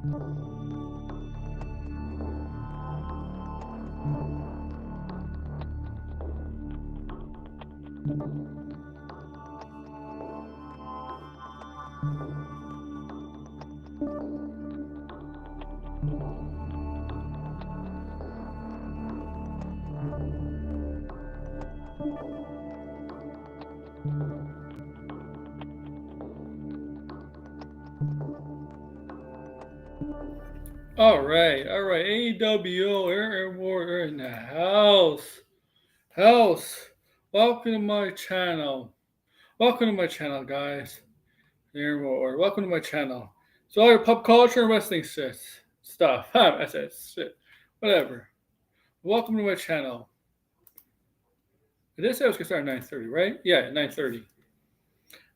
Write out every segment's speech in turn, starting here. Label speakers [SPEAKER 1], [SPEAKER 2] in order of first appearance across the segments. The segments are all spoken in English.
[SPEAKER 1] All right. AWO Air Warrior in the house. Welcome to my channel. Guys. Air Warrior. Welcome to my channel. So all your pop culture and wrestling stuff. I said shit. Whatever. Welcome to my channel. I did say I was gonna start at 9:30, right? Yeah, 9:30.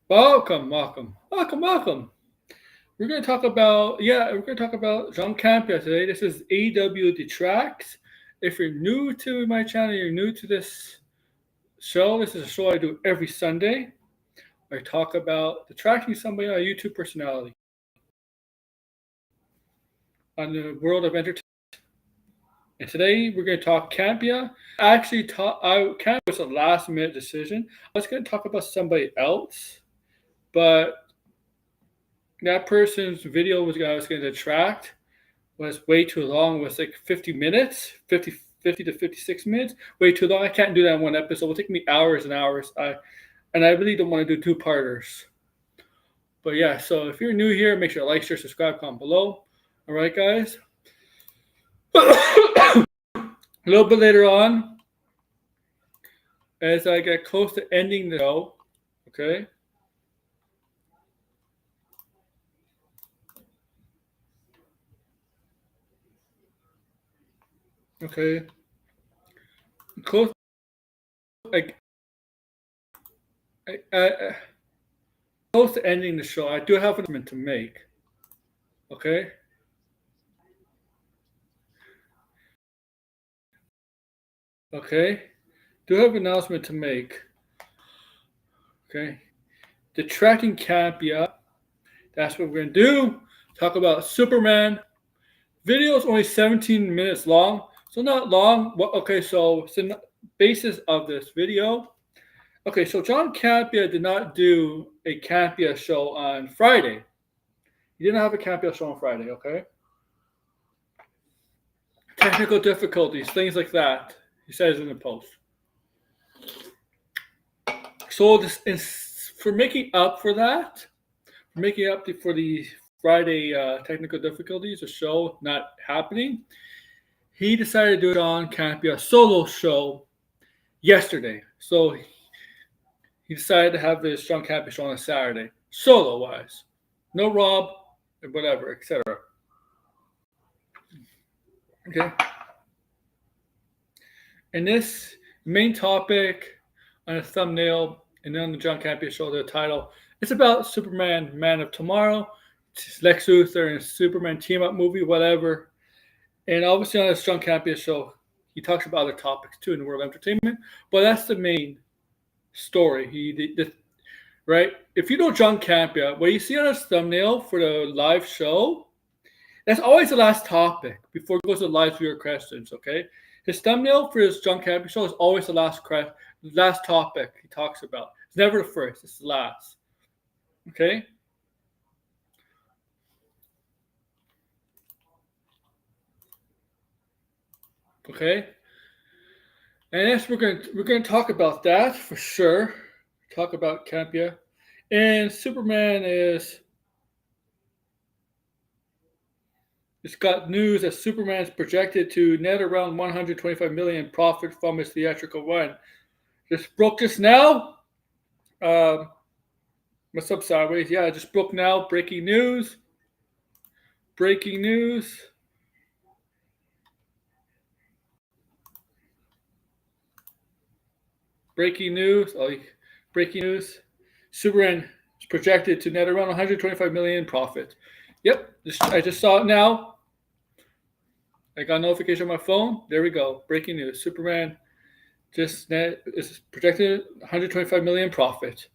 [SPEAKER 1] Welcome. We're gonna talk about John Campea today. This is AWO Detracts. If you're new to my channel, you're new to this show. This is a show I do every Sunday. I talk about detracting somebody on a YouTube personality on the world of entertainment. And today we're going to talk Campea. Campea was a last minute decision. I was going to talk about somebody else, but that person's video I was going to detract was way too long. It was like 50 minutes, 50 to 56 minutes. Way too long. I can't do that in one episode. It will take me hours and hours. I really don't want to do two-parters. But yeah, so if you're new here, make sure to like, share, subscribe, comment below. All right, guys? A little bit later on, as I get close to ending the show, okay? Okay. Close to ending the show, I do have an announcement to make. Okay? Do have an announcement to make. Okay? Detracting Campea. That's what we're going to do. Talk about Superman. Video is only 17 minutes long. So not long. Okay, so the basis of this video. Okay, so John Campea did not do a Campea show on Friday. He didn't have a Campea show on Friday, okay? Technical difficulties, things like that. He says in the post. So for making up for that, for the Friday technical difficulties, the show not happening, he decided to do it on Campea solo show yesterday. So he decided to have this John Campea show on a Saturday, solo-wise. No Rob, whatever, etc. Okay. And this main topic on the thumbnail and then on the John Campea show, the title, it's about Superman, Man of Tomorrow. It's Lex Luthor and Superman team-up movie, whatever. And obviously on this John Campea show, he talks about other topics too in the world of entertainment, but that's the main story. Right? If you know John Campea, what you see on his thumbnail for the live show, that's always the last topic before it goes to live viewer questions, okay? His thumbnail for his John Campea show is always the last topic he talks about. It's never the first, it's the last. Okay? Okay? And yes, we're going to talk about that for sure. Talk about Campea. And Superman it's got news that Superman is projected to net around $125 million profit from his theatrical run. Just broke just now. What's up, Sideways? Yeah, just broke now. Breaking news. Breaking news. Superman is projected to net around $125 million profit. Yep, I just saw it now. I got a notification on my phone. There we go. Breaking news. Superman is projected $125 million profit.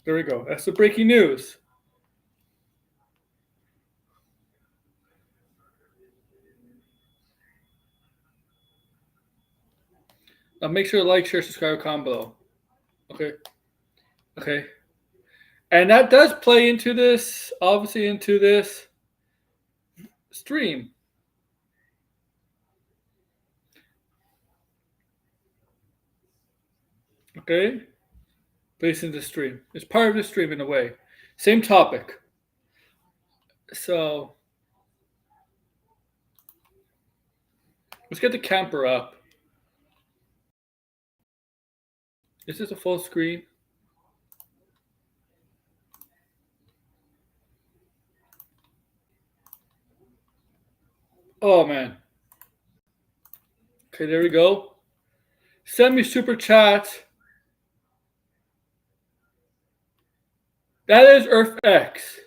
[SPEAKER 1] There we go. That's the breaking news. Make sure to like, share, subscribe, comment below. Okay. Okay. And that does play into this, obviously, into this stream. Okay. Plays into the stream. It's part of the stream in a way. Same topic. So let's get the camper up. Is this a full screen? Oh man. Okay, there we go. Send me super chats. That is Earth X.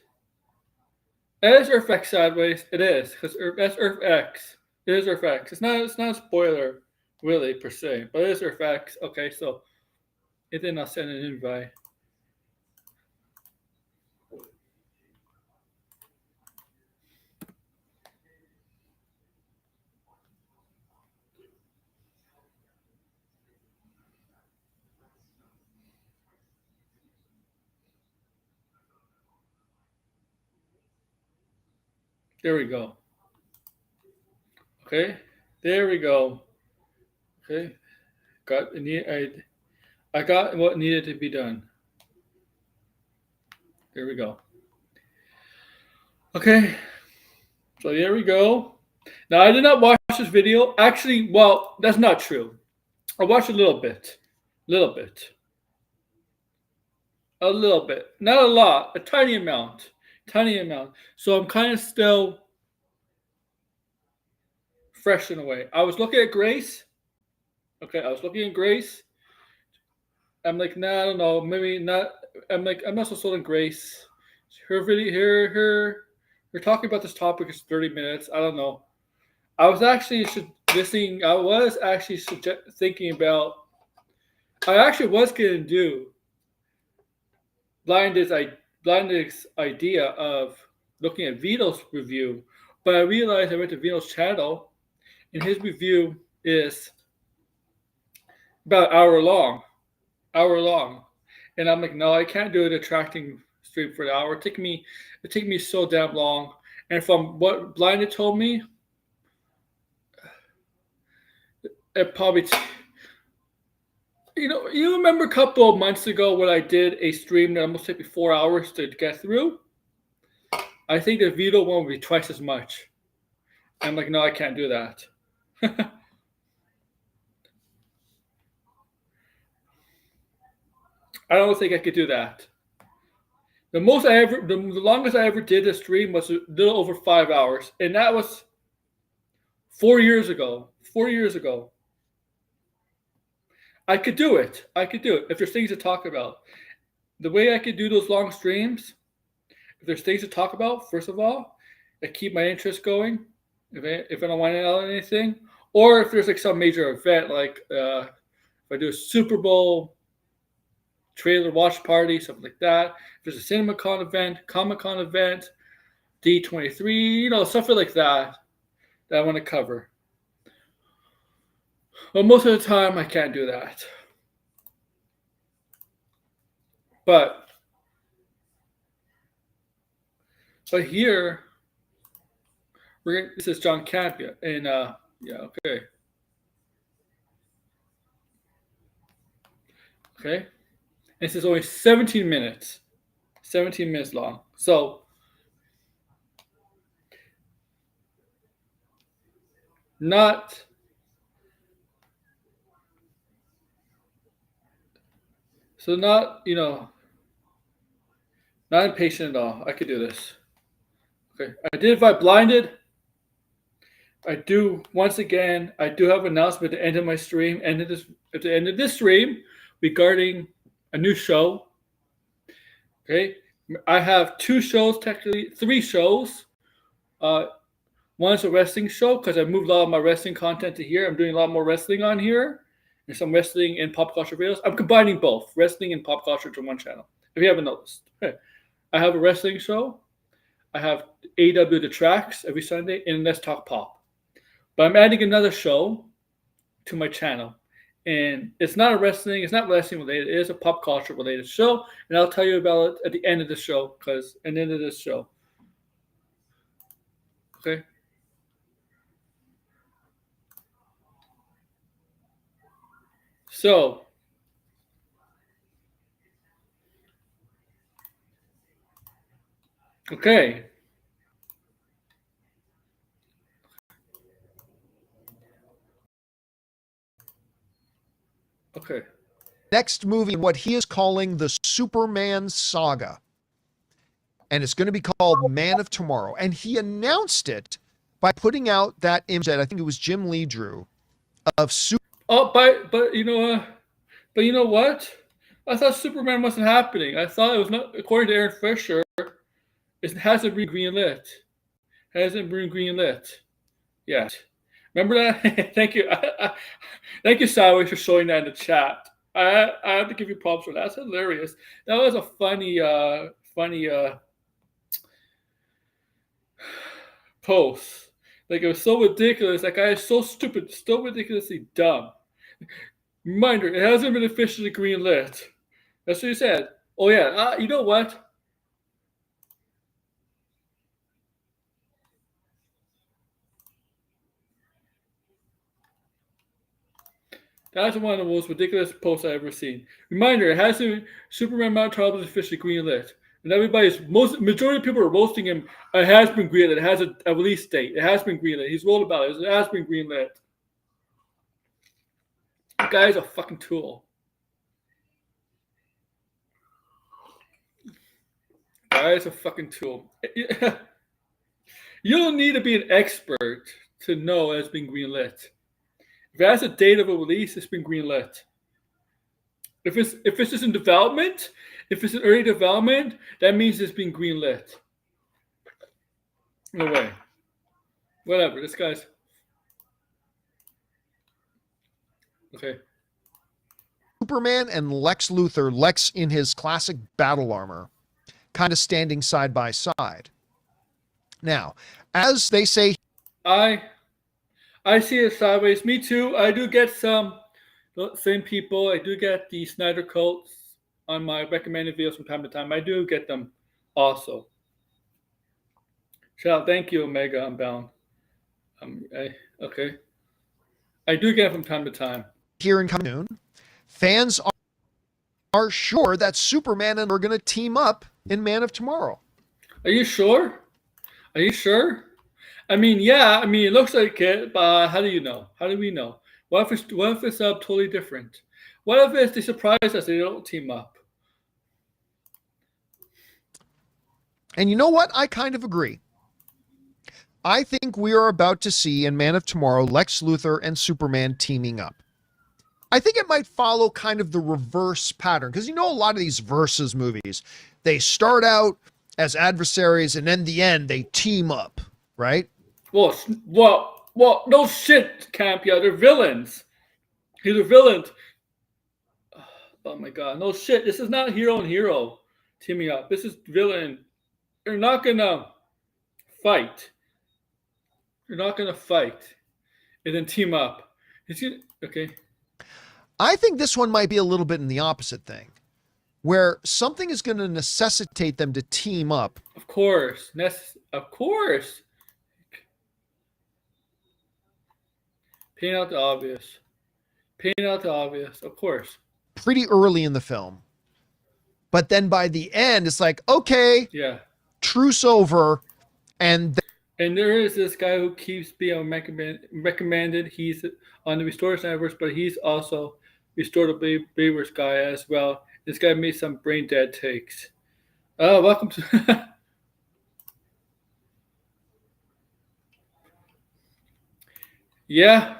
[SPEAKER 1] That is Earth X sideways. It is because that's Earth X. It is Earth X. It's not a spoiler, really per se, but it is Earth X. Okay, so it did not send an invite. There we go. Okay, there we go. Okay, I got what needed to be done. There we go. Okay, so there we go. Now I did not watch this video. Actually, well, that's not true. I watched a little bit, a little bit, not a lot, a tiny amount. So I'm kind of still fresh in a way. I was looking at Grace. Okay, I was looking at Grace. I'm like, nah, I don't know, maybe not. I'm like, I'm not so sold on Grace. Her video, her talking about this topic is 30 minutes. I don't know. I was actually listening. I was actually thinking about. I actually was gonna do Blinded's idea of looking at Vito's review, but I realized I went to Vito's channel, and his review is about an hour long, and I'm like, no, I can't do a detracting stream for an hour. It took me so damn long, and from what Blinded told me, it probably. You remember a couple of months ago when I did a stream that almost took me 4 hours to get through? I think the Vito one will be twice as much. I'm like, no, I can't do that. I don't think I could do that. The longest I ever did a stream was a little over 5 hours, and that was 4 years ago. 4 years ago. I could do it if there's things to talk about. The way I could do those long streams, if there's things to talk about, first of all, I keep my interest going. If I don't want to know anything, or if there's like some major event, like if I do a Super Bowl trailer watch party, something like that. If there's a CinemaCon event, Comic-Con event, D23, something like that I want to cover. But most of the time, I can't do that. But here, this is John Campea, and yeah, okay. Okay, this is only 17 minutes. 17 minutes long. So not not impatient at all. I could do this. Okay, I did invite Blinded. I do once again. I do have an announcement at the end of my stream, at the end of this stream, regarding a new show. Okay, I have 2 shows, technically 3 shows. One is a wrestling show because I moved a lot of my wrestling content to here. I'm doing a lot more wrestling on here, and some wrestling and pop culture videos. I'm combining both wrestling and pop culture to one channel. If you haven't noticed, okay. I have a wrestling show. I have AWO Detracts every Sunday, and Let's Talk Pop. But I'm adding another show to my channel, and it's not a wrestling. It's not wrestling related. It is a pop culture related show, and I'll tell you about it at the end of the show. Because at the end of this show, okay. So, okay, okay.
[SPEAKER 2] Next movie, what he is calling the Superman saga. And it's going to be called Man of Tomorrow. And he announced it by putting out that image that I think it was Jim Lee drew of Superman.
[SPEAKER 1] Oh, but you know what? I thought Superman wasn't happening. I thought it was not. According to Aaron Fisher, it hasn't been greenlit. Hasn't been greenlit yet. Remember that? Thank you. Thank you, Sideways, for showing that in the chat. I have to give you props for that. That's hilarious. That was a funny post. Like, it was so ridiculous. That guy is so stupid, so ridiculously dumb. Reminder: it hasn't been officially greenlit. That's what he said. Oh yeah. You know what? That's one of the most ridiculous posts I've ever seen. Reminder: it hasn't. Superman Mount Trouble is officially greenlit, and majority of people are roasting him. It has been greenlit. It has a release date. It has been greenlit. He's rolled about it. It has been greenlit. The guy's a fucking tool. The guy's a fucking tool. You don't need to be an expert to know it's been greenlit. If it has a date of a release, it's been greenlit. If it's just in development, if it's in early development, that means it's been greenlit. No way. Whatever. This guy's okay.
[SPEAKER 2] Superman and Lex Luthor, Lex in his classic battle armor, kind of standing side by side. Now, as they say,
[SPEAKER 1] I see it sideways. Me too. I do get some same people. I do get the Snyder coats on my recommended videos from time to time. I do get them also. Shout out, thank you, Omega Unbound. Okay. I do get them from time to time.
[SPEAKER 2] Here in Cameroon, fans are sure that Superman and are going to team up in Man of Tomorrow.
[SPEAKER 1] Are you sure? Are you sure? I mean, yeah. I mean, it looks like it, but how do you know? How do we know? What if it's totally different? What if they surprise us? They don't team up.
[SPEAKER 2] And you know what? I kind of agree. I think we are about to see in Man of Tomorrow Lex Luthor and Superman teaming up. I think it might follow kind of the reverse pattern, because you know a lot of these versus movies, they start out as adversaries and in the end they team up, right?
[SPEAKER 1] Well, no shit, Campea. They're villains. He's a villain. Oh my god, no shit. This is not hero and hero teaming up. This is villain. You're not gonna fight. You're not gonna fight and then team up. Okay.
[SPEAKER 2] I think this one might be a little bit in the opposite thing, where something is going to necessitate them to team up.
[SPEAKER 1] Of course. Of course. Paint out the obvious. Paint out the obvious. Of course.
[SPEAKER 2] Pretty early in the film. But then by the end, it's like, okay,
[SPEAKER 1] yeah,
[SPEAKER 2] truce over. And
[SPEAKER 1] there is this guy who keeps being recommended. He's on the Restored Universe, but he's also Restored Beavers guy as well. This guy made some brain dead takes. Welcome to. Yeah.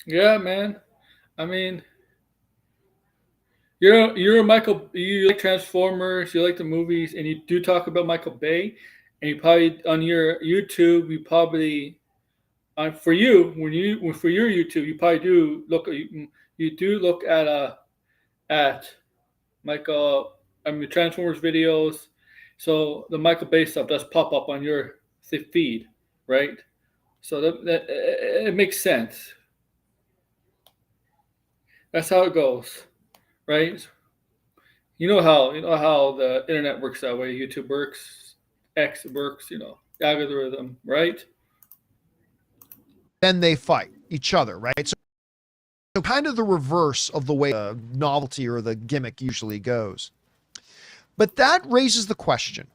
[SPEAKER 1] Yeah, man. I mean, you're Michael. You like Transformers. You like the movies, and you do talk about Michael Bay. And you probably on your YouTube, you probably for your YouTube, you probably do look. You do look at Michael. I mean, Transformers videos. So the Michael Bay stuff does pop up on your feed, right? So that it makes sense. That's how it goes, right? You know how the internet works that way. YouTube works, X works. Algorithm, right?
[SPEAKER 2] Then they fight each other, right? So kind of the reverse of the way the novelty or the gimmick usually goes. But that raises the question.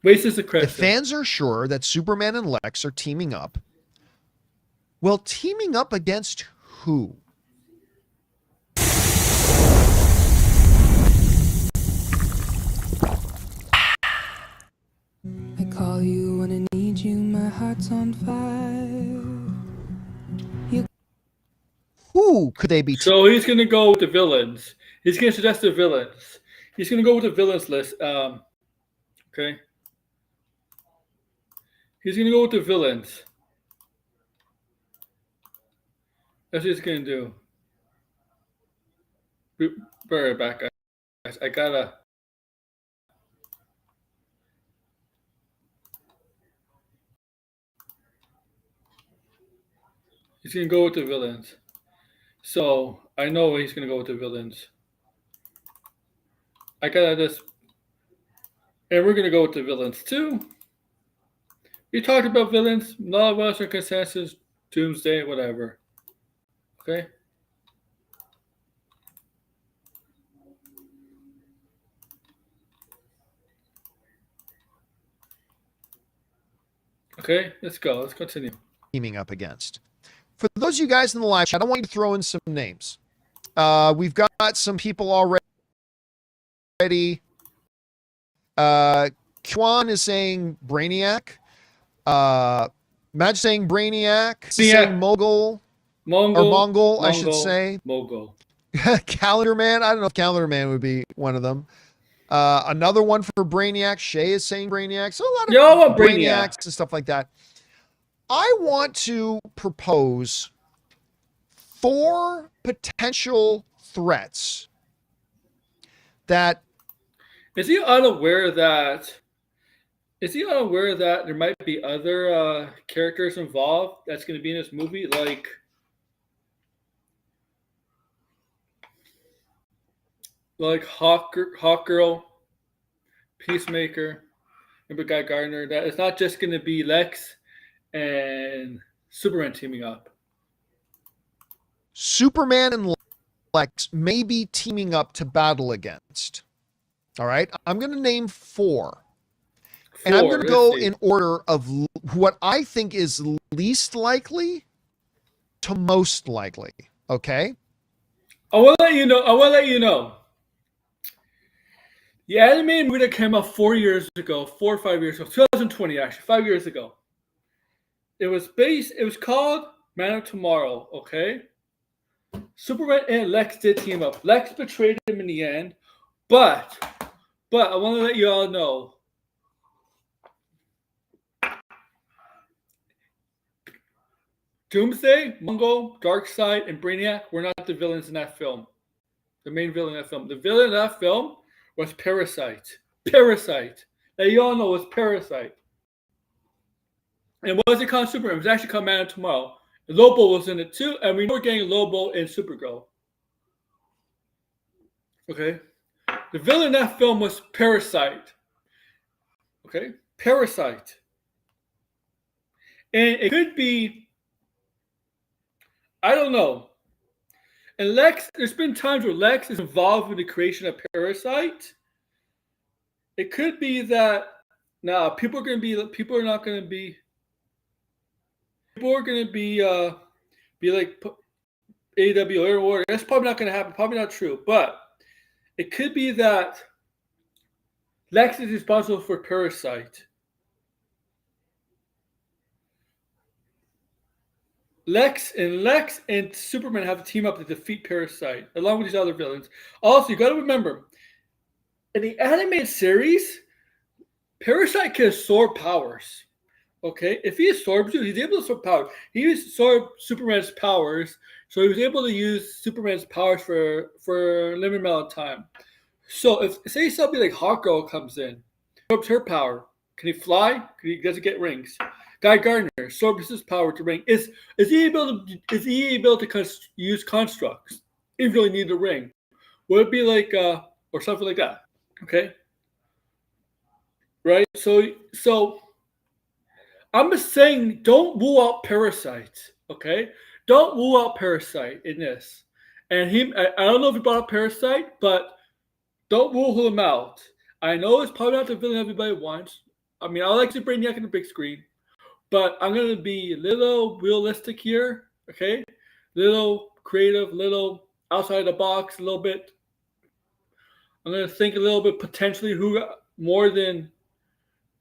[SPEAKER 1] Raises the question.
[SPEAKER 2] If fans are sure that Superman and Lex are teaming up, well, teaming up against who?
[SPEAKER 3] I call you when I need you, my heart's on fire.
[SPEAKER 2] Who could they be?
[SPEAKER 1] So he's gonna go with the villains. He's gonna suggest the villains. He's gonna go with the villains list. Okay. He's gonna go with the villains. That's what he's gonna do. Be right back, guys. I gotta. He's gonna go with the villains. So I know he's gonna go with the villains. I gotta just, and we're gonna go with the villains too. We talked about villains. A lot of us are consensus. Doomsday, whatever. Okay. Okay, let's go. Let's continue.
[SPEAKER 2] Teaming up against. For those of you guys in the live chat, I want you to throw in some names. We've got some people already. Kwan is saying Brainiac. Madge saying Brainiac. Saying Mogul. Mongol, I should say.
[SPEAKER 1] Mogul.
[SPEAKER 2] Calendar Man. I don't know if Calendar Man would be one of them. Another one for Brainiac. Shay is saying Brainiac. So a lot of Brainiacs and stuff like that. I want to propose 4 potential threats that.
[SPEAKER 1] Is he unaware that there might be other characters involved that's going to be in this movie, like Hawkgirl, Peacemaker, and Guy Gardner? That it's not just going to be Lex and Superman teaming up.
[SPEAKER 2] Superman and Lex may be teaming up to battle against. All right. I'm going to name 4. And I'm going to go in order of what I think is least likely to most likely. Okay.
[SPEAKER 1] I want to let you know. The animated movie that came out 4 or 5 years ago, 2020 actually, 5 years ago. It was called Man of Tomorrow, okay? Superman and Lex did team up. Lex betrayed him in the end, but I want to let you all know. Doomsday, Mongol, Darkseid, and Brainiac were not the villains in that film. The main villain in that film. The villain in that film was Parasite. Parasite. Now you all know it was Parasite. And what was it called? Superman. It was actually called Man of Tomorrow. Lobo was in it too, and we know we're getting Lobo and Supergirl. Okay? The villain in that film was Parasite. Okay? Parasite. And it could be, I don't know. And Lex, there's been times where Lex is involved in the creation of Parasite. It could be that people are not going to be like AWO or that's probably not going to happen. Probably not true. But it could be that Lex is responsible for Parasite. Lex and Superman have to team up to defeat Parasite, along with these other villains. Also, you got to remember, in the animated series, Parasite can absorb powers. Okay, if he absorbs you, he's able to absorb powers. He absorbed Superman's powers, so he was able to use Superman's powers for a limited amount of time. So if say somebody like Hawkgirl comes in, Absorbs her power. Can he fly? Does he get rings? Guy Gardner absorbs his power to ring. Is he able to use constructs? He really need a ring. Would it be like or something like that? Okay. Right. So I'm just saying, don't rule out Parasite. Okay. Don't rule out Parasite in this. And I don't know if he brought up Parasite, but don't rule him out. I know it's probably not the villain everybody wants. I mean, I like to Brainiac on the big screen, but I'm going to be a little realistic here, okay? Little creative, little outside the box, a little bit. I'm going to think a little bit potentially who more than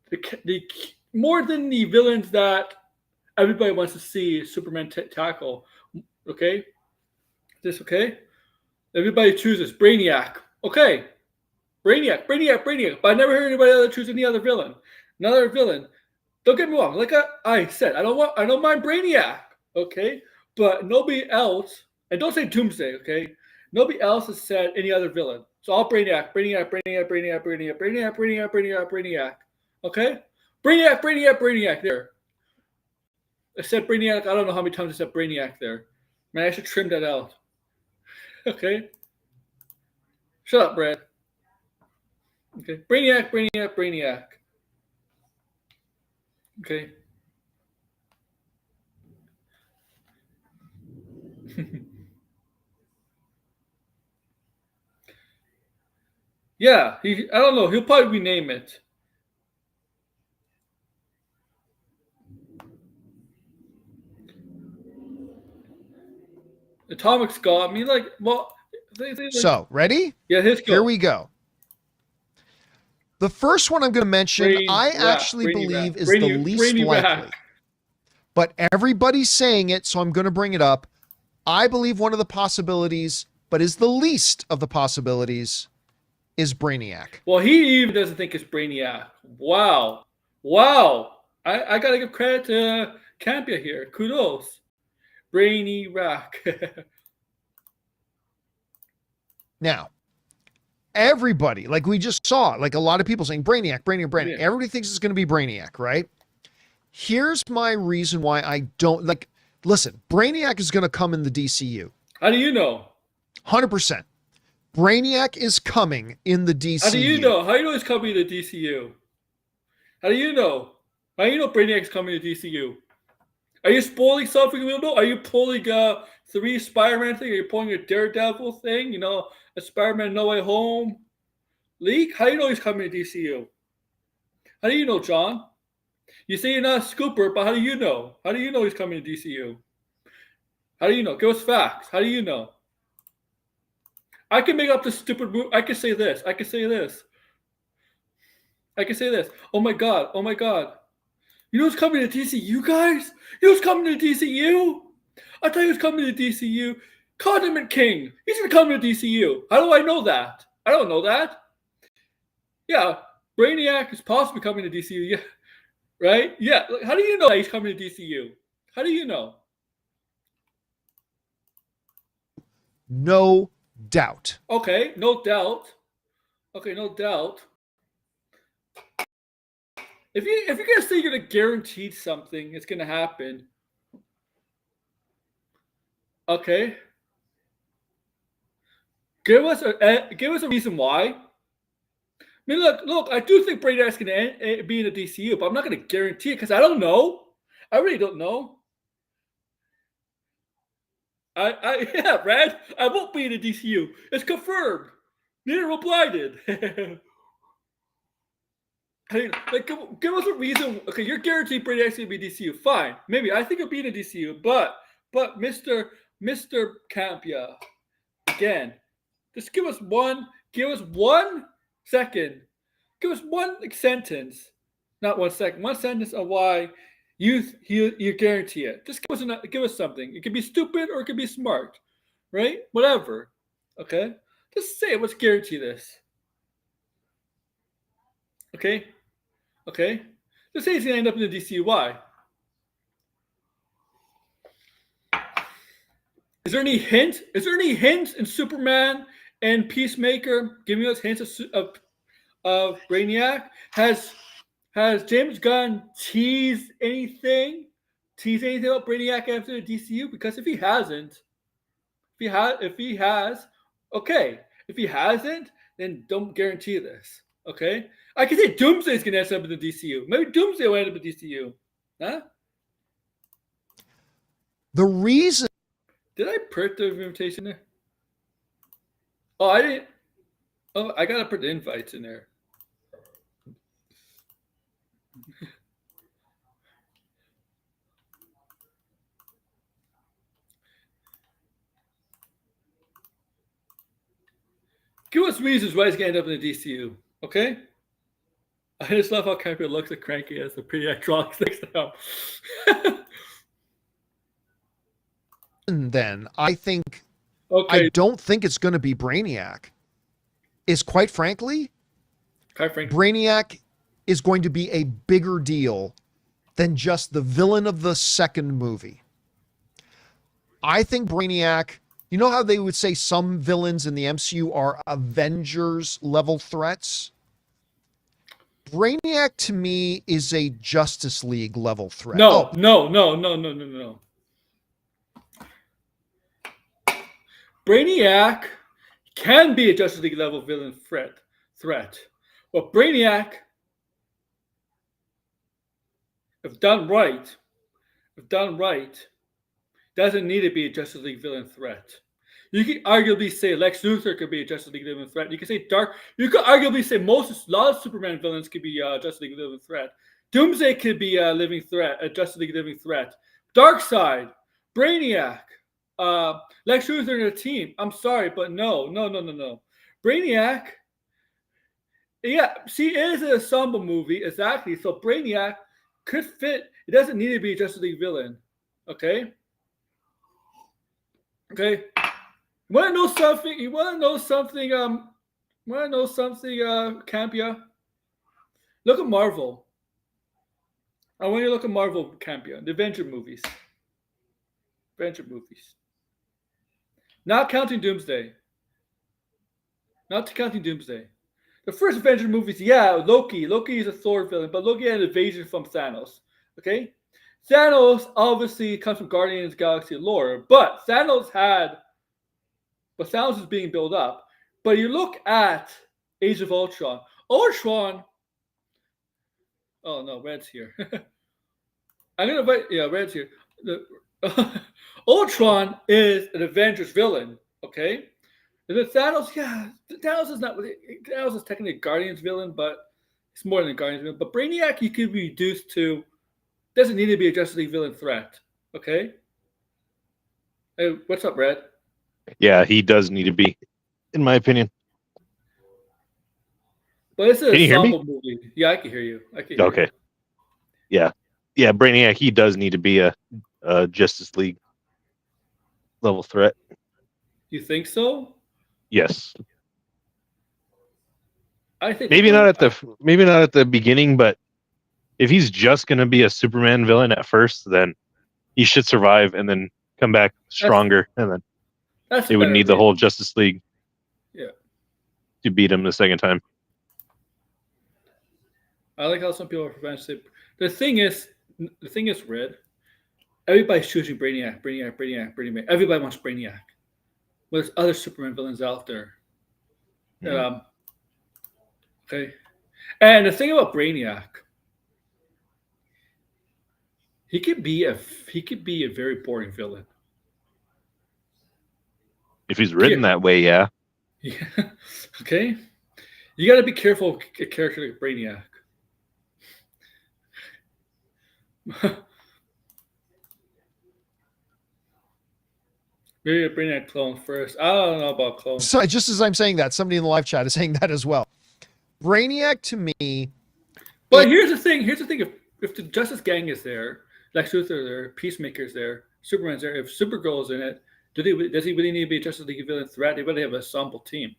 [SPEAKER 1] the villains that everybody wants to see Superman tackle, okay? This okay? Everybody chooses Brainiac, okay? Brainiac. But I never heard anybody else choose any other villain. Another villain. Don't get me wrong. Like I said, I don't mind Brainiac. Okay, but nobody else. And don't say Doomsday. Okay, nobody else has said any other villain. So all Brainiac. Okay, Brainiac. There. I said Brainiac. I don't know how many times I said Brainiac there. Man, I should trim that out. Okay. Shut up, Brad. Okay. Brainiac. Okay. Yeah, I don't know. He'll probably rename it. Atomic Skull. I mean, like, well.
[SPEAKER 2] So, ready?
[SPEAKER 1] Yeah,
[SPEAKER 2] here we go. The first one I'm going to mention, I actually believe is the least likely. But everybody's saying it, so I'm going to bring it up. I believe one of the possibilities, but is the least of the possibilities, is Brainiac.
[SPEAKER 1] Well, he even doesn't think it's Brainiac. Wow. I got to give credit to Campea here. Kudos. Brainiac.
[SPEAKER 2] Now, everybody, like we just saw, like a lot of people saying Brainiac.
[SPEAKER 1] Yeah.
[SPEAKER 2] Everybody thinks it's going to be Brainiac, right? Here's my reason why I don't like. Listen, Brainiac is going to come in the DCU.
[SPEAKER 1] How do you know?
[SPEAKER 2] 100%. Brainiac is coming in the DCU.
[SPEAKER 1] How do you know? How do you know he's coming to DCU? How do you know? How do you know Brainiac's coming to DCU? Are you spoiling something we don't know? Are you pulling 3 Spider-Man thing? Are you pulling a Daredevil thing? You know, a Spider-Man No Way Home leak? How do you know he's coming to DCU? How do you know, John? You say you're not a scooper, but how do you know? How do you know he's coming to DCU? How do you know? Give us facts. How do you know? I can make up this stupid move. I can say this. Oh my god. You know who's coming to DCU, guys? You know who's coming to DCU? I thought he was coming to DCU. Condiment King. He's going to come to DCU. How do I know that? I don't know that. Yeah, Brainiac is possibly coming to DCU. Yeah, right? Yeah. How do you know that he's coming to DCU? How do you know?
[SPEAKER 2] No doubt.
[SPEAKER 1] Okay, no doubt. If you're gonna say you're gonna guarantee something, it's gonna happen. Okay. Give us a reason why. I mean, look. I do think Brainiac's gonna be in the DCU, but I'm not gonna guarantee it because I don't know. I really don't know. Yeah, Brad. I won't be in the DCU. It's confirmed. Neither will Blinded. Like, give us a reason. Okay, you're guaranteed Brainiac's gonna be DCU. Fine, maybe I think it'll be in the DCU, but Mr. Campea, again, just give us one second. Give us one sentence, not 1 second. One sentence of why you guarantee it. Just give us something. It could be stupid or it could be smart, right? Whatever. Okay, just say it. Let's guarantee this. Okay. Just say he's gonna end up in the DCU. Why? Is there any hint? Is there any hints in Superman and Peacemaker giving us hints of Brainiac? Has James Gunn teased anything about Brainiac after the DCU? Because if he has, okay. If he hasn't, then don't guarantee this. Okay, I can say Doomsday's gonna end up in the DCU. Maybe Doomsday will end up in the DCU. Huh?
[SPEAKER 2] The reason
[SPEAKER 1] Did I put the invitation there? Oh, I didn't. Oh, I gotta put the invites in there. Give us reasons why he's gonna end up in the DCU. Okay. I just love how Campea looks at Cranky as the pretty hydraulics next to him.
[SPEAKER 2] then I think
[SPEAKER 1] Okay.
[SPEAKER 2] I don't think it's going to be Brainiac. Is quite frankly, Brainiac is going to be a bigger deal than just the villain of the second movie. I think Brainiac, you know how they would say some villains in the MCU are Avengers level threats? Brainiac to me is a Justice League level threat.
[SPEAKER 1] No. Brainiac can be a Justice League level villain threat. But Brainiac, if done right, doesn't need to be a Justice League villain threat. You could arguably say Lex Luthor could be a Justice League villain threat. You could say You could arguably say a lot of Superman villains could be a Justice League living threat. Doomsday could be a living threat, a Justice League living threat. Darkseid, Brainiac, Lex Luthor and a team. I'm sorry, but no. Brainiac. Yeah, see, it is an ensemble movie, exactly. So Brainiac could fit. It doesn't need to be a Justice League villain. Okay. You want to know something? Campea? Look at Marvel. I want you to look at Marvel, Campea. The Avenger movies. Not counting Doomsday. The first Avenger movies, yeah, Loki. Loki is a Thor villain, but Loki had an invasion from Thanos. Okay? Thanos obviously comes from Guardians of the Galaxy lore, but Thanos is being built up. But you look at Age of Ultron. Oh no, Red's here. I'm gonna write. Yeah, Red's here. Ultron is an Avengers villain. Okay, and then Thanos. Yeah, Thanos is not. Thanos is technically a Guardians villain, but it's more than a Guardians villain. But Brainiac, you could be reduced to. Doesn't need to be a Justice League villain threat. Okay. Hey, what's up, Red?
[SPEAKER 4] Yeah, he does need to be, in my opinion.
[SPEAKER 1] But it's
[SPEAKER 4] Can you hear me?
[SPEAKER 1] movie. Yeah, I can hear you.
[SPEAKER 4] Okay. Yeah, Brainiac, he does need to be a Justice League level threat.
[SPEAKER 1] You think so?
[SPEAKER 4] Yes.
[SPEAKER 1] I think
[SPEAKER 4] maybe not at the beginning, but if he's just going to be a Superman villain at first, then he should survive and then come back stronger, and then they would need the whole Justice League to beat him the second time.
[SPEAKER 1] I like how some people are preventing it. The thing is, Red, everybody's choosing Brainiac. Everybody wants Brainiac. But there's other Superman villains out there. Okay. And the thing about Brainiac, he could be a very boring villain.
[SPEAKER 4] If he's written that way, yeah.
[SPEAKER 1] Yeah. Okay. You got to be careful with a character like Brainiac. Maybe a Brainiac clone first. I don't know about clones.
[SPEAKER 2] So just as I'm saying that, somebody in the live chat is saying that as well. Brainiac to me.
[SPEAKER 1] But here's the thing. If the Justice Gang is there, Lex Luthor there, Peacemaker's there, Superman's there, if Supergirl's in it, does he really need to be a Justice League villain threat? They really have an ensemble team.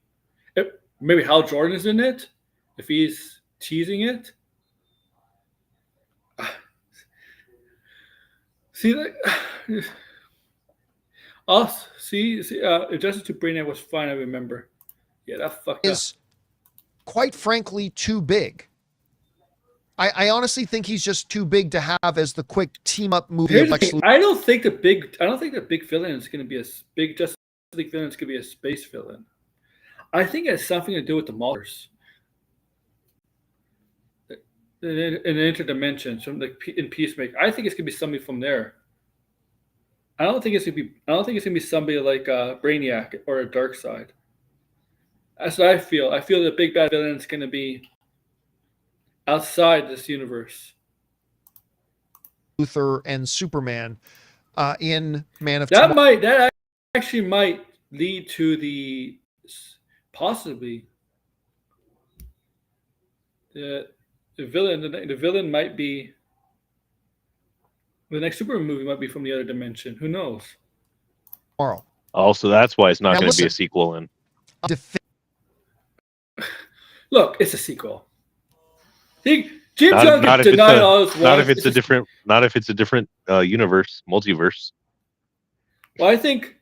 [SPEAKER 1] Maybe Hal Jordan is in it, if he's teasing it. Adjusted to Brainiac was fine, I remember. Yeah, that fucked up.
[SPEAKER 2] quite frankly, too big. I honestly think he's just too big to have as the quick team up movie
[SPEAKER 1] Here's
[SPEAKER 2] of
[SPEAKER 1] the
[SPEAKER 2] Lex
[SPEAKER 1] thing.
[SPEAKER 2] Luthor.
[SPEAKER 1] I don't think the big villain is going to be a big Justice League villain. Is going to be a space villain. I think it has something to do with the multiverse, in interdimensions, from in Peacemaker. I think it's going to be somebody from there. I don't think it's going to be somebody like Brainiac or a Darkseid. That's what I feel. I feel the big bad villain is going to be outside this universe.
[SPEAKER 2] Luthor and Superman in Man of
[SPEAKER 1] That
[SPEAKER 2] Tomorrow.
[SPEAKER 1] that actually might lead to the possibly the villain might be the next Superman movie might be from the other dimension. Who knows?
[SPEAKER 4] Also, that's why it's not
[SPEAKER 2] Now
[SPEAKER 4] going to be
[SPEAKER 2] listen.
[SPEAKER 4] a sequel. And
[SPEAKER 1] Look, it's a sequel. James
[SPEAKER 4] not,
[SPEAKER 1] Gunn
[SPEAKER 4] not
[SPEAKER 1] can
[SPEAKER 4] if
[SPEAKER 1] deny
[SPEAKER 4] it's
[SPEAKER 1] it all his
[SPEAKER 4] not if
[SPEAKER 1] wants.
[SPEAKER 4] it's a different universe, multiverse.
[SPEAKER 1] Well, I think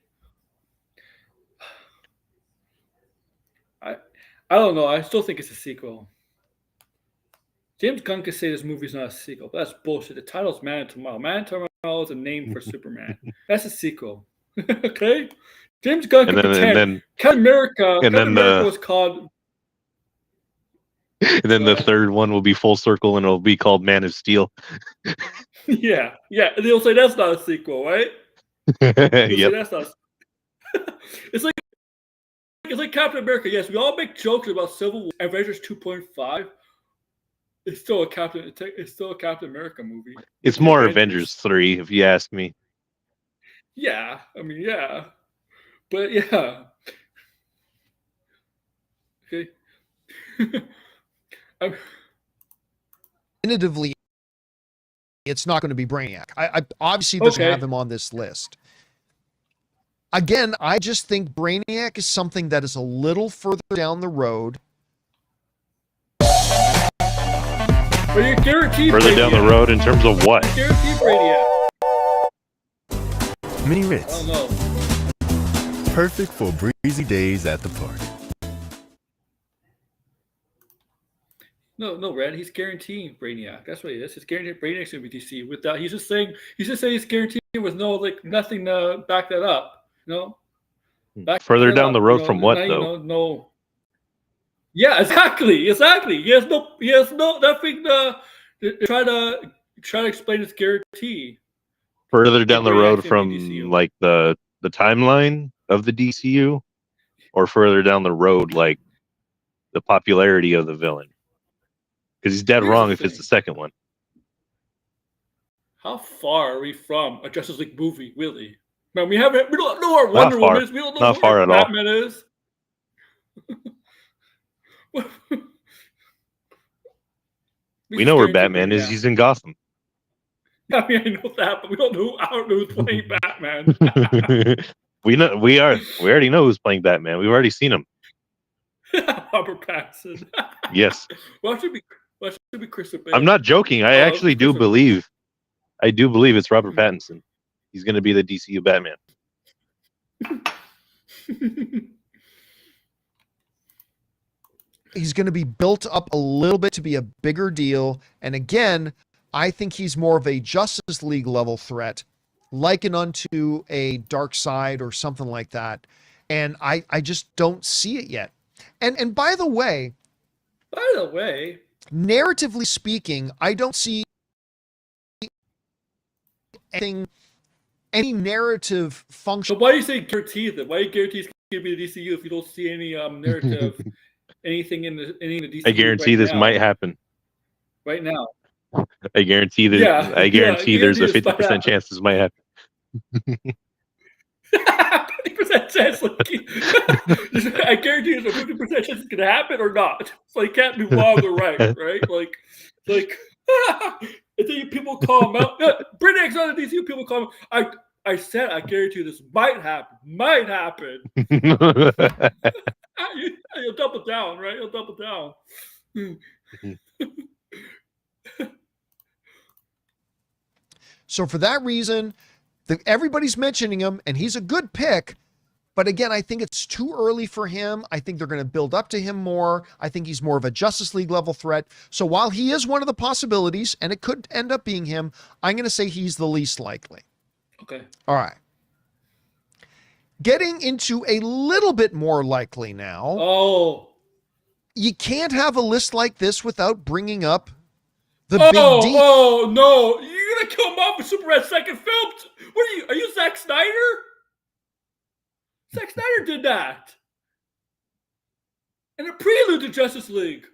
[SPEAKER 1] I don't know. I still think it's a sequel. James Gunn could say this movie's not a sequel, but that's bullshit. The title's Man of Tomorrow. Man of Tomorrow is a name for Superman. That's a sequel. Okay? James Gunn can pretend. Captain America was called.
[SPEAKER 4] And then the third one will be full circle, and it'll be called Man of Steel.
[SPEAKER 1] Yeah. And they'll say that's not a sequel, right?
[SPEAKER 4] Yep.
[SPEAKER 1] That's not. It's like Captain America. Yes, we all make jokes about Civil War. Avengers 2.5. It's still a Captain America movie.
[SPEAKER 4] It's more Avengers 3, if you ask me.
[SPEAKER 1] Yeah, I mean, yeah, but yeah. Okay.
[SPEAKER 2] Definitively, it's not going to be Brainiac. I obviously doesn't have him on this list. Again, I just think Brainiac is something that is a little further down the road.
[SPEAKER 1] But you're guaranteed
[SPEAKER 4] further down the road in terms of what?
[SPEAKER 1] Guaranteed Brainiac.
[SPEAKER 5] Mini Ritz.
[SPEAKER 1] I don't know.
[SPEAKER 5] Perfect for breezy days at the park.
[SPEAKER 1] No, Red. He's guaranteeing Brainiac. That's what he is. He's guaranteed Brainiac's gonna be DC. Without, he's just saying he's guaranteeing with no nothing to back that up.
[SPEAKER 4] Further down the road from what though?
[SPEAKER 1] No. Yeah, exactly. He has no nothing to try to explain his guarantee.
[SPEAKER 4] Further down the road from like the timeline of the DCU, or further down the road like the popularity of the villain. Because he's dead wrong if it's the second one.
[SPEAKER 1] How far are we from a Justice League movie, really? Man, we don't know where Wonder Woman is. We don't know where Batman is.
[SPEAKER 4] We know where Batman is. He's in Gotham.
[SPEAKER 1] I mean, I know that, but I don't know who's playing Batman.
[SPEAKER 4] we already know who's playing Batman. We've already seen him.
[SPEAKER 1] Robert Pattinson.
[SPEAKER 4] Yes.
[SPEAKER 1] Well, it should be Christopher Bale.
[SPEAKER 4] I'm not joking. I actually do believe it's Robert Pattinson. He's going to be the DCU Batman.
[SPEAKER 2] He's going to be built up a little bit to be a bigger deal. And again, I think he's more of a Justice League level threat, likened unto a Darkseid or something like that. And I just don't see it yet. And by the way, narratively speaking, I don't see any narrative function.
[SPEAKER 1] So why do you say guarantee then? Why do you guarantee it's going to be the DCU if you don't see any narrative, anything in the DCU?
[SPEAKER 4] I guarantee this might happen.
[SPEAKER 1] Right now.
[SPEAKER 4] I guarantee that. Yeah, I guarantee there's a 50% chance this might happen.
[SPEAKER 1] 50% chance. I guarantee there's a 50% chance it's gonna happen or not. So you can't be wrong or right, right? Like, and then people call him out. Brainiac's on the DCU. People call him. I said I guarantee this might happen. Might happen. You'll double down, right? You'll double down.
[SPEAKER 2] So for that reason, everybody's mentioning him, and he's a good pick. But again, I think it's too early for him. I think they're going to build up to him more. I think he's more of a Justice League level threat. So while he is one of the possibilities, and it could end up being him, I'm going to say he's the least likely.
[SPEAKER 1] Okay.
[SPEAKER 2] All right. Getting into a little bit more likely now.
[SPEAKER 1] Oh.
[SPEAKER 2] You can't have a list like this without bringing up the
[SPEAKER 1] Big
[SPEAKER 2] D.
[SPEAKER 1] Oh, no. You're going to kill him off with Superman's second film? What are you? Are you Zack Snyder? Zack Snyder did that. And a prelude to Justice League.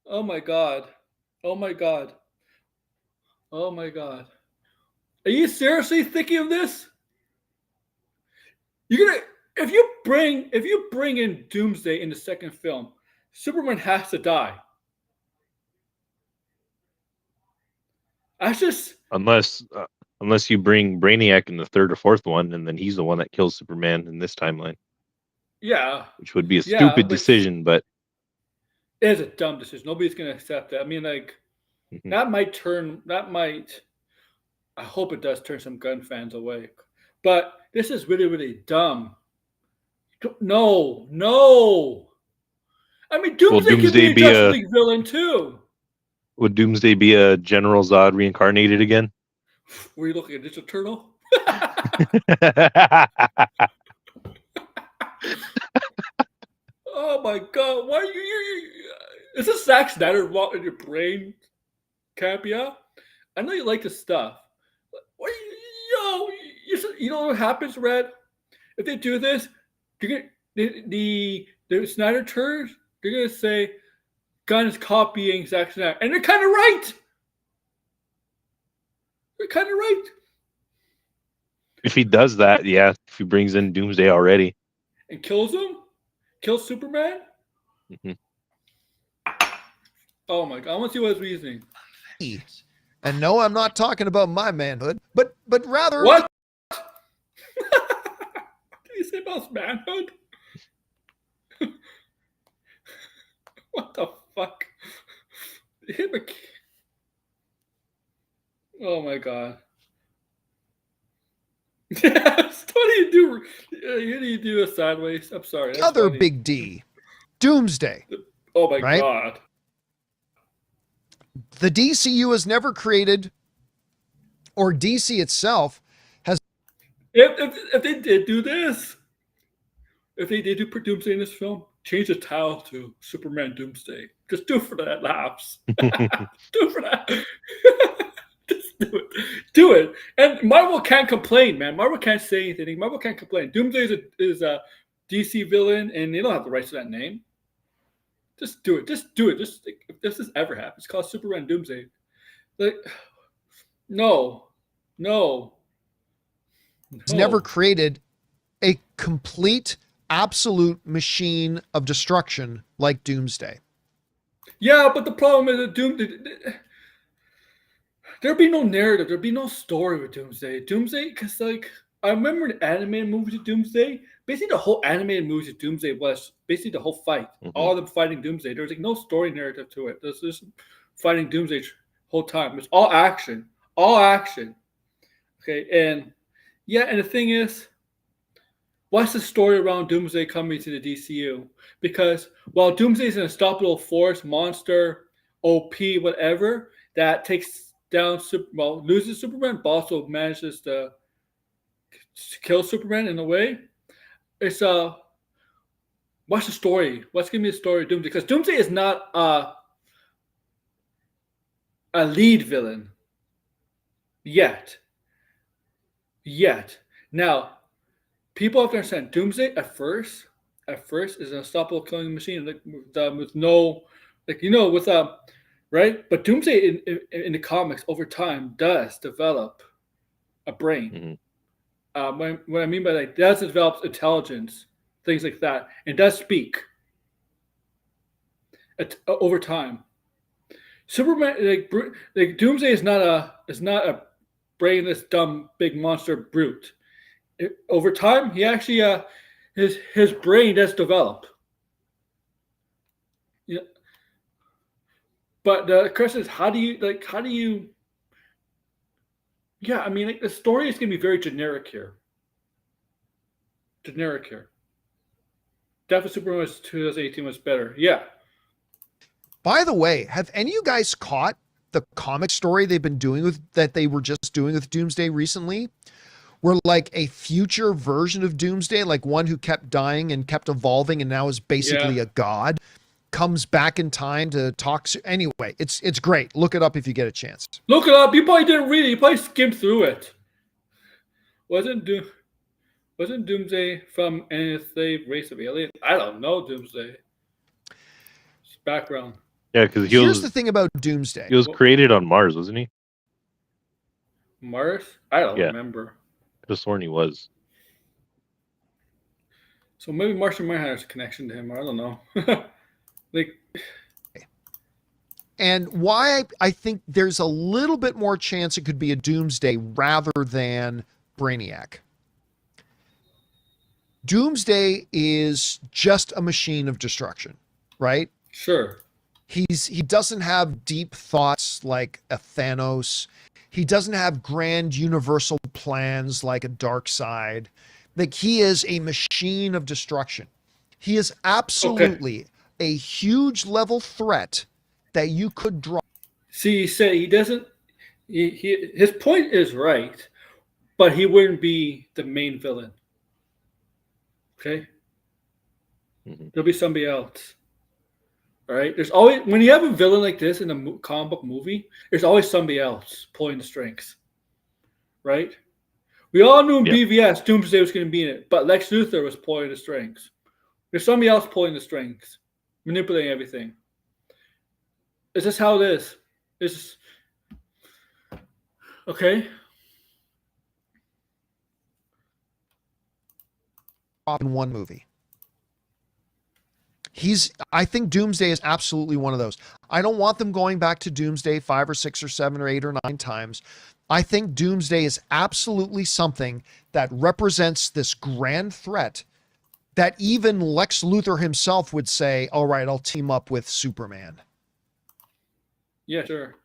[SPEAKER 1] Oh my God. Oh my God. Oh my God. Are you seriously thinking of this? You're gonna if you bring in Doomsday in the second film, Superman has to die. That's just
[SPEAKER 4] Unless you bring Brainiac in the third or fourth one, and then he's the one that kills Superman in this timeline.
[SPEAKER 1] Yeah.
[SPEAKER 4] Which would be a stupid decision, but
[SPEAKER 1] it is a dumb decision. Nobody's gonna accept that. I mean, like that might I hope it does turn some gun fans away. But this is really, really dumb. No. I mean, Doomsday could be a Justice League villain too.
[SPEAKER 4] Would Doomsday be a General Zod reincarnated again?
[SPEAKER 1] Were you looking at Ninja Turtle? Oh my God! Why are you? Is this Zack Snyder in your brain, Campea? I know you like this stuff. What you know what happens, Red? If they do this, the Snyder turns. They're gonna say Gunn is copying Zack Snyder, and they're kind of right. They're kind of right.
[SPEAKER 4] If he does that, yeah. If he brings in Doomsday already
[SPEAKER 1] and kills Superman.
[SPEAKER 4] Mm-hmm.
[SPEAKER 1] Oh my God! I want to see what his reasoning.
[SPEAKER 2] And no, I'm not talking about my manhood, but rather
[SPEAKER 1] what? What did you say about his manhood? What the fuck? Oh my God. Yes, what do you do? You need to do a sideways. I'm sorry.
[SPEAKER 2] That's other funny. Big D. Doomsday.
[SPEAKER 1] Oh my God.
[SPEAKER 2] The DCU has never created, or DC itself has.
[SPEAKER 1] If they did do this, if they did do Doomsday in this film, change the title to Superman Doomsday. Just do it for that laughs. Do it for that. Just do it. Do it. And Marvel can't complain, man. Marvel can't say anything. Marvel can't complain. Doomsday is a DC villain, and they don't have the rights to that name. Just do it. Just do it. Just if this ever happens, it's called Superman Doomsday. Like, no.
[SPEAKER 2] It's never created a complete, absolute machine of destruction like Doomsday.
[SPEAKER 1] Yeah, but the problem is that there'd be no narrative. There'd be no story with Doomsday. Because like I remember an animated movie of Doomsday. Basically, the whole animated movie of Doomsday was basically the whole fight. Mm-hmm. All of them fighting Doomsday. There was like no story narrative to it. There's just fighting Doomsday whole time. It's all action. All action. Okay, and the thing is, what's the story around Doomsday coming to the DCU? Because while Doomsday is an unstoppable force, monster, OP, whatever, that takes down loses Superman, but also manages to kill Superman in a way. It's what's the story? What's gonna be the story of Doomsday? Because Doomsday is not a lead villain yet. Now, people have to understand Doomsday at first is an unstoppable killing machine, with no, right? But Doomsday in the comics over time does develop a brain.
[SPEAKER 4] Mm-hmm.
[SPEAKER 1] What I mean by that, does develop intelligence, things like that, and does speak over time. Superman, like Doomsday, is not a brainless, dumb, big monster brute. Over time, he actually his brain does develop. Yeah. But the question is, how do you? Yeah, I mean, the story is going to be very generic here. Death of Superman was 2018 was better. Yeah.
[SPEAKER 2] By the way, have any of you guys caught the comic story they were just doing with Doomsday recently? Where like a future version of Doomsday, like one who kept dying and kept evolving and now is basically a god, comes back in time to talk. Anyway, it's great. Look it up if you get a chance.
[SPEAKER 1] Look it up. You probably didn't read it. You probably skimmed through it. Wasn't Doomsday from any race of alien? I don't know Doomsday. Background.
[SPEAKER 4] Yeah, because
[SPEAKER 2] here's the thing about Doomsday.
[SPEAKER 4] He was created on Mars, wasn't he?
[SPEAKER 1] Mars? I don't remember.
[SPEAKER 4] I could have sworn he was.
[SPEAKER 1] So maybe Martian Manhunter has a connection to him. I don't know.
[SPEAKER 2] And why I think there's a little bit more chance it could be a Doomsday rather than Brainiac. Doomsday is just a machine of destruction, right?
[SPEAKER 1] Sure.
[SPEAKER 2] He doesn't have deep thoughts like a Thanos. He doesn't have grand universal plans like a Darkseid. Like, he is a machine of destruction. He is absolutely a huge level threat that you could draw.
[SPEAKER 1] See, you say he doesn't. His point is right, but he wouldn't be the main villain. Okay. There'll be somebody else. All right. There's always, when you have a villain like this in a comic book movie, there's always somebody else pulling the strings. Right. We all knew in BVS Doomsday was going to be in it, but Lex Luthor was pulling the strings. There's somebody else pulling the strings, manipulating everything. Is this how it is? Is okay.
[SPEAKER 2] In one movie. I think Doomsday is absolutely one of those. I don't want them going back to Doomsday 5 or 6 or 7 or 8 or 9 times. I think Doomsday is absolutely something that represents this grand threat that even Lex Luthor himself would say, all right, I'll team up with Superman.
[SPEAKER 1] Yeah, sure.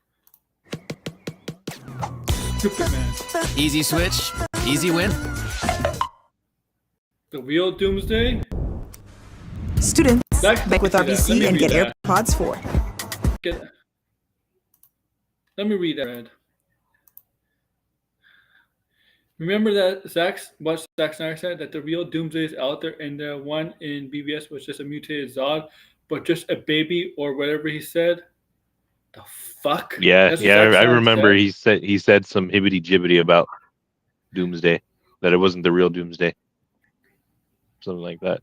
[SPEAKER 1] Superman.
[SPEAKER 6] Easy switch, easy win.
[SPEAKER 1] The real Doomsday?
[SPEAKER 7] Students, back with RBC and get AirPods 4.
[SPEAKER 1] Let me read that, Red. Remember that what Zack Snyder said, that the real Doomsday is out there and the one in BVS was just a mutated Zod, but just a baby or whatever he said? The fuck?
[SPEAKER 4] Yeah, I remember he said some hibbity jibbity about Doomsday, that it wasn't the real Doomsday. Something like that.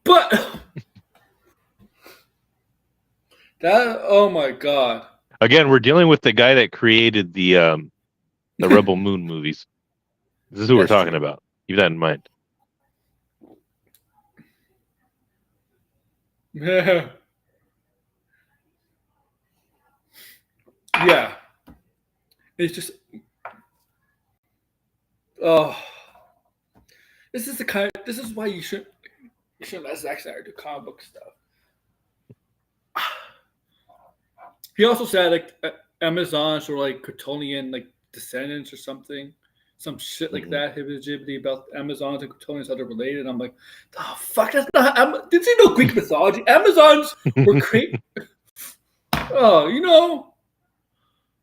[SPEAKER 1] But that, oh my god.
[SPEAKER 4] Again, we're dealing with the guy that created the Rebel Moon movies. This is who we're talking about. Keep that in mind.
[SPEAKER 1] Yeah. It's just, this is why you shouldn't let Zack Snyder do comic book stuff. He also said like Amazons or like Kryptonian like descendants or something, some shit like that. Hibbity about Amazons and Kryptonians, how they're related. I'm like, oh fuck, that's not. Did you know Greek mythology? Amazons were created.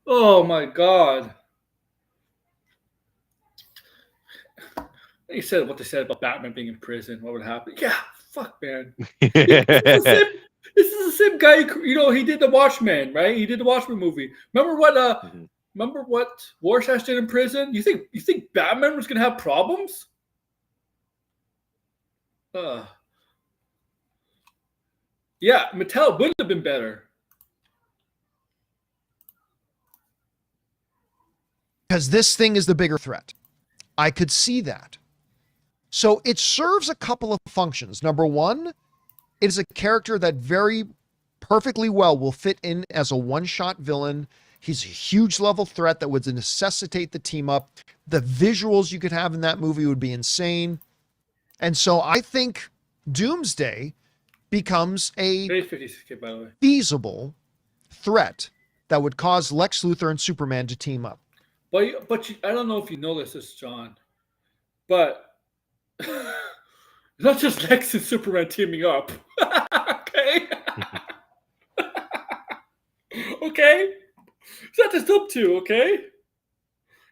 [SPEAKER 1] Oh my god. He said what they said about Batman being in prison. What would happen? Yeah, fuck, man. This is the same guy. He did the Watchmen, right? He did the Watchmen movie. Remember what Rorschach did in prison? You think Batman was gonna have problems? Yeah, Mattel would have been better.
[SPEAKER 2] Because this thing is the bigger threat. I could see that. So it serves a couple of functions. Number one, it is a character that very perfectly well will fit in as a one-shot villain. He's a huge level threat that would necessitate the team up. The visuals you could have in that movie would be insane. And so I think Doomsday becomes a
[SPEAKER 1] Today's 56K, by the way.
[SPEAKER 2] feasible threat that would cause Lex Luthor and Superman to team up.
[SPEAKER 1] But I don't know if you know this, John, but it's not just Lex and Superman teaming up. Okay? Okay? It's not just them two, okay?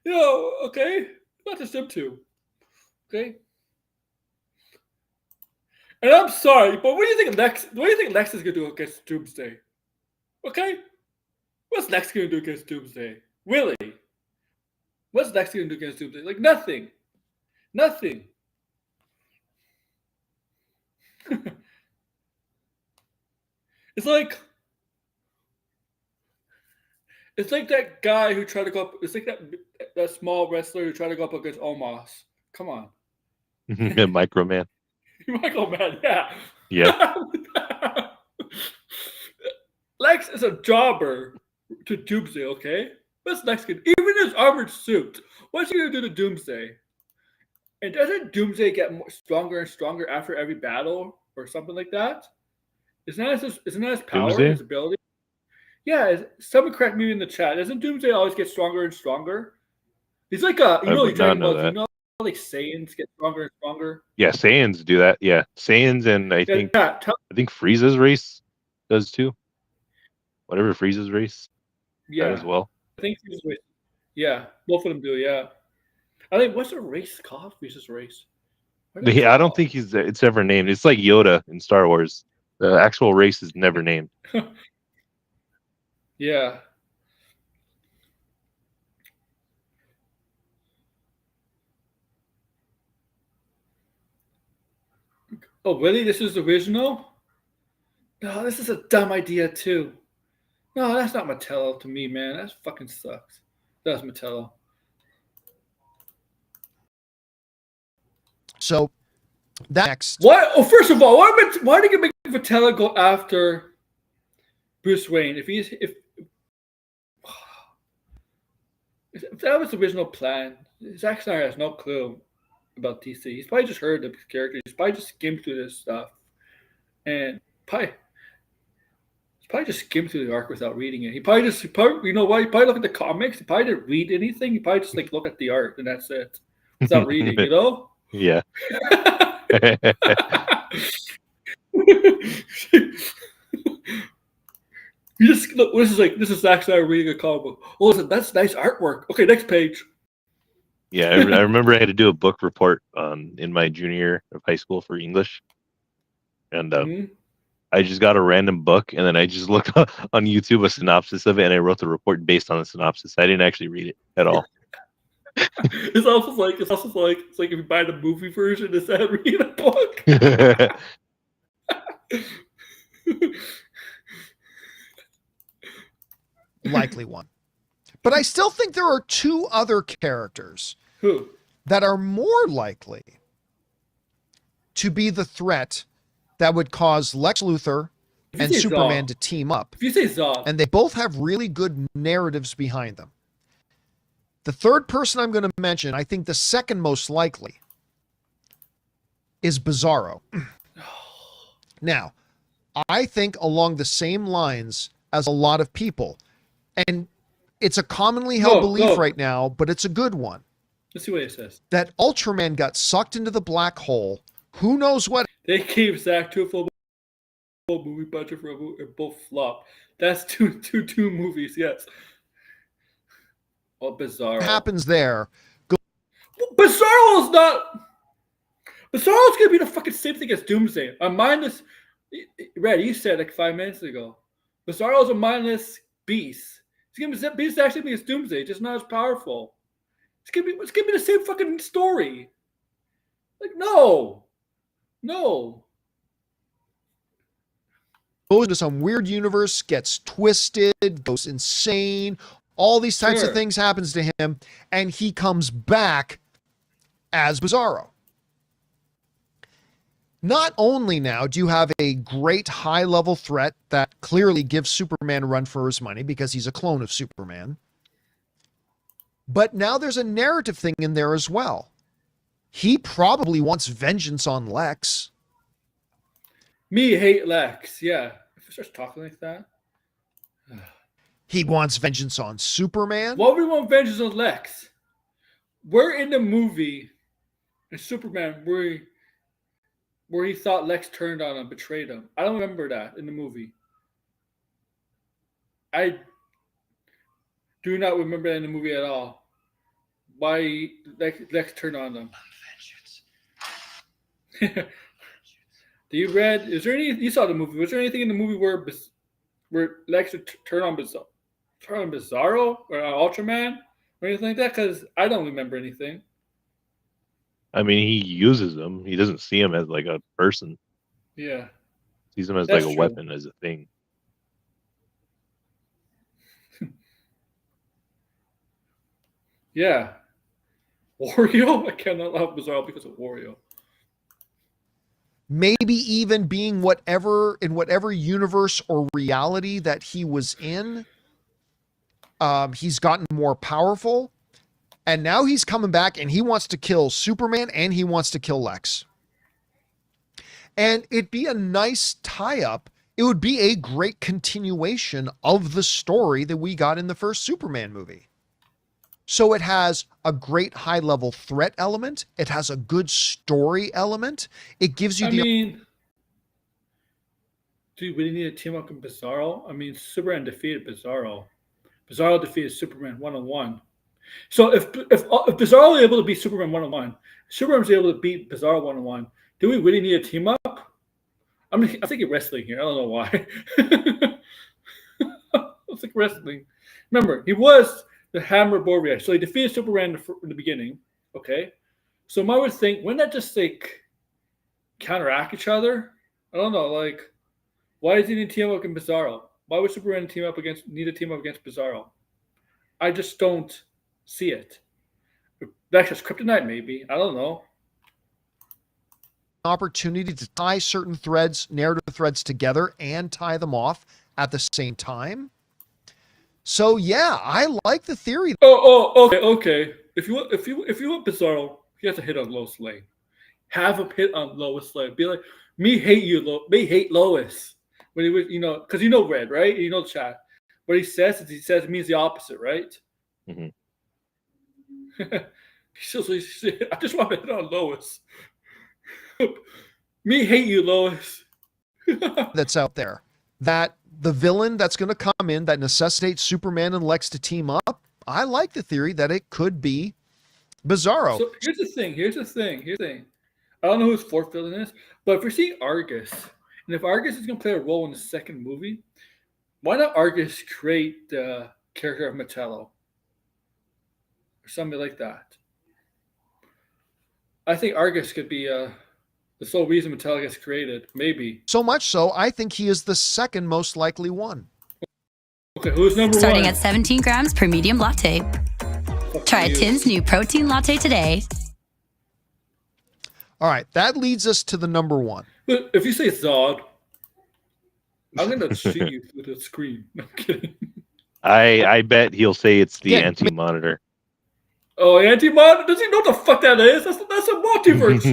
[SPEAKER 1] Okay? Not just them two. Okay? And I'm sorry, but what do you think Lex is gonna do against Doomsday? Okay? What's Lex gonna do against Doomsday? Really? What's Lex gonna do against Doomsday? Like nothing. Nothing. It's like that guy who tried to go up. It's like that small wrestler who tried to go up against Omos. Come on.
[SPEAKER 4] Microman.
[SPEAKER 1] Michael, man, yeah.
[SPEAKER 4] Yeah.
[SPEAKER 1] Lex is a jobber to Doomsday, okay? What's Lex gonna do? Even his armored suit, what's he gonna do to Doomsday? And doesn't Doomsday get stronger and stronger after every battle or something like that? Isn't that his power,
[SPEAKER 4] Doomsday?
[SPEAKER 1] his ability? Yeah, someone correct me in the chat. Doesn't Doomsday always get stronger and stronger? He's like
[SPEAKER 4] I would not know that.
[SPEAKER 1] Like Saiyans get stronger and stronger.
[SPEAKER 4] Yeah, Saiyans do that. Yeah, Saiyans, and I think Frieza's race does too. Whatever Frieza's race,
[SPEAKER 1] yeah,
[SPEAKER 4] as well.
[SPEAKER 1] I think Frieza's race. Yeah, both of them do. Yeah, I think what's the race called? Frieza's race.
[SPEAKER 4] Yeah, I don't think it's ever named. It's like Yoda in Star Wars. The actual race is never named.
[SPEAKER 1] Yeah. Oh, really? This is original? No, this is a dumb idea, too. No, that's not Mattel to me, man. That fucking sucks. That's Mattel.
[SPEAKER 2] So, next.
[SPEAKER 1] Why? Oh, first of all, why did you make Mattel go after Bruce Wayne? If that was the original plan, Zack Snyder has no clue about DC. He's probably just heard the characters. He's probably just skimmed through this stuff, and he's probably just skimmed through the arc without reading it. He probably you know what? He probably look at the comics. He probably didn't read anything. He probably just like look at the art and that's it, without reading. You know?
[SPEAKER 4] Yeah.
[SPEAKER 1] You just look. This is Zack Snyder reading a comic book. Oh, listen, that's nice artwork. Okay, next page.
[SPEAKER 4] Yeah, I remember I had to do a book report in my junior year of high school for English, and I just got a random book, and then I just looked on YouTube a synopsis of it, and I wrote the report based on the synopsis. I didn't actually read it at all.
[SPEAKER 1] It's also like if you buy the movie version instead of reading a book.
[SPEAKER 2] Likely one. But I still think there are two other characters that are more likely to be the threat that would cause Lex Luthor and Superman to team up.
[SPEAKER 1] If you say Zod.
[SPEAKER 2] And they both have really good narratives behind them. The third person I'm going to mention, I think the second most likely, is Bizarro. Now, I think along the same lines as a lot of people, and it's a commonly held belief right now, but it's a good one.
[SPEAKER 1] Let's see what it says.
[SPEAKER 2] That Ultraman got sucked into the black hole. Who knows what?
[SPEAKER 1] They gave Zach two full movie budget for both flop. That's two movies, yes. Oh, Bizarro.
[SPEAKER 2] What happens there?
[SPEAKER 1] Bizarro's going to be the fucking same thing as Doomsday. A mindless... Red, you said like 5 minutes ago. Bizarro's a mindless beast. Beast actually be as Doomsday, just not as powerful. It's gonna be the same fucking story. Like, no.
[SPEAKER 2] Goes into some weird universe, gets twisted, goes insane. All these types of things happens to him, and he comes back as Bizarro. Not only now do you have a great high-level threat that clearly gives Superman a run for his money because he's a clone of Superman, but now there's a narrative thing in there as well. He probably wants vengeance on Lex.
[SPEAKER 1] Me hate Lex. Yeah. If he starts talking like that.
[SPEAKER 2] He wants vengeance on Superman.
[SPEAKER 1] Why would we want vengeance on Lex? We're in the movie in Superman where he thought Lex turned on him, betrayed him. I don't remember that in the movie. I do not remember that in the movie at all. Why Lex turned on them. Do you read? Is there any? You saw the movie. Was there anything in the movie where Lex would turn on Bizarro or Ultraman or anything like that? Because I don't remember anything.
[SPEAKER 4] I mean, he uses them. He doesn't see him as like a person.
[SPEAKER 1] Yeah.
[SPEAKER 4] Sees him as
[SPEAKER 1] That's
[SPEAKER 4] like a
[SPEAKER 1] true.
[SPEAKER 4] weapon, as a thing.
[SPEAKER 1] Yeah. Wario? I cannot love Bizarro because of Wario.
[SPEAKER 2] Maybe even being in whatever universe or reality that he was in, he's gotten more powerful. And now he's coming back and he wants to kill Superman and he wants to kill Lex. And it'd be a nice tie-up. It would be a great continuation of the story that we got in the first Superman movie. So it has a great high-level threat element. It has a good story element. It gives you
[SPEAKER 1] I
[SPEAKER 2] the...
[SPEAKER 1] mean, do you really need to team up with Bizarro? I mean, Superman defeated Bizarro. Bizarro defeated Superman 1-on-1. So if Bizarro was able to beat Superman 1-on-1, Superman was able to beat Bizarro 1-on-1, do we really need a team up? I'm thinking wrestling here. I don't know why. I'm thinking wrestling. Remember, he was the Hammer Warrior, so he defeated Superman in the beginning. Okay, so I would think, wouldn't that just like counteract each other? I don't know. Like, why does he need to team up against Bizarro? Why would Superman need to team up against Bizarro? I just don't see it. That's just kryptonite, maybe. I don't know.
[SPEAKER 2] opportunity to tie certain threads, narrative threads together and tie them off at the same time. So yeah, I like the theory.
[SPEAKER 1] Okay. If you want Bizarro, he has to hit on Lois Lane. Have him hit on Lois Lane. Be like, me hate Lois. When he was, because Red, right? The chat. What he says it means the opposite, right?
[SPEAKER 4] Mm-hmm.
[SPEAKER 1] I just want to hit on Lois. Me hate you, Lois.
[SPEAKER 2] That's out there. That the villain that's going to come in that necessitates Superman and Lex to team up. I like the theory that it could be Bizarro.
[SPEAKER 1] So here's the thing. I don't know who his fourth villain is, but if we see Argus, and if Argus is going to play a role in the second movie, why not Argus create the character of Metallo? Or something like that. I think Argus could be the sole reason Metallo gets created. Maybe.
[SPEAKER 2] So much so, I think he is the second most likely one.
[SPEAKER 1] Okay, who's number
[SPEAKER 8] Starting
[SPEAKER 1] one?
[SPEAKER 8] at 17 grams per medium latte. Try Tim's new protein latte today.
[SPEAKER 2] All right, that leads us to the number one.
[SPEAKER 1] But if you say Zod, I'm going to shoot you with a screen. I'm kidding.
[SPEAKER 4] I bet he'll say it's the anti-monitor.
[SPEAKER 1] Oh, anti-monitor? Does he know what the fuck that is? That's a multiverse.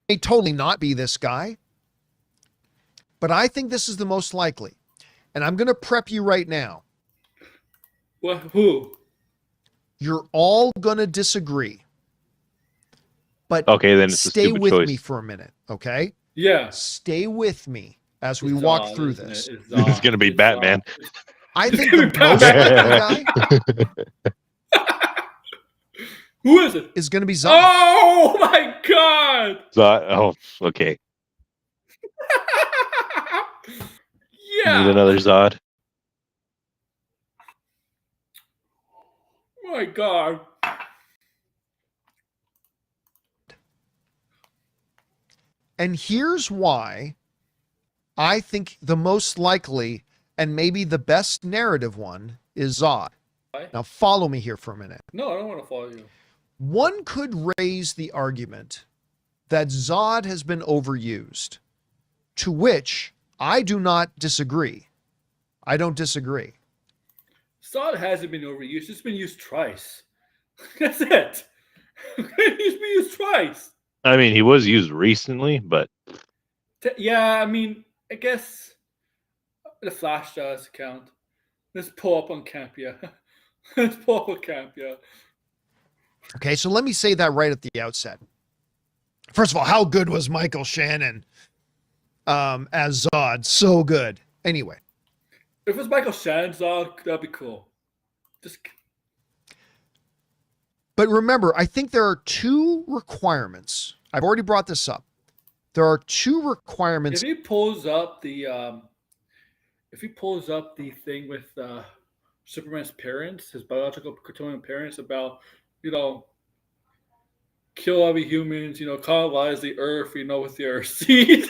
[SPEAKER 2] May totally not be this guy, but I think this is the most likely. And I'm going to prep you right now.
[SPEAKER 1] What? Who?
[SPEAKER 2] You're all going to disagree. But
[SPEAKER 4] okay, then it's
[SPEAKER 2] stay with
[SPEAKER 4] choice.
[SPEAKER 2] me for a minute, okay?
[SPEAKER 1] Yeah.
[SPEAKER 2] Stay with me as we walk through this.
[SPEAKER 4] It's going to be Batman.
[SPEAKER 2] I think the most likely guy
[SPEAKER 1] who is it?
[SPEAKER 2] Is going to be Zod.
[SPEAKER 1] Oh my god!
[SPEAKER 4] Oh, okay.
[SPEAKER 1] Yeah.
[SPEAKER 4] Need another Zod.
[SPEAKER 1] Oh my god.
[SPEAKER 2] And here's why I think the most likely and maybe the best narrative one is Zod. Now follow me here for a minute.
[SPEAKER 1] No, I don't want to follow you.
[SPEAKER 2] One could raise the argument that Zod has been overused, to which I do not disagree. I don't disagree.
[SPEAKER 1] Zod hasn't been overused. It's been used twice. That's it. He's been used twice.
[SPEAKER 4] I mean, he was used recently, but
[SPEAKER 1] Yeah, I mean, I guess the Flash does count. Let's pull up on Campea. Let's pull up on Campea.
[SPEAKER 2] Okay, so let me say that right at the outset. First of all, how good was Michael Shannon as Zod? So good. Anyway.
[SPEAKER 1] If it was Michael Shannon Zod, that'd be cool.
[SPEAKER 2] But remember, I think there are two requirements. I've already brought this up. There are two requirements.
[SPEAKER 1] If he pulls up the thing with Superman's parents, his biological Kryptonian parents, about kill all the humans, colonize the Earth, with your seed,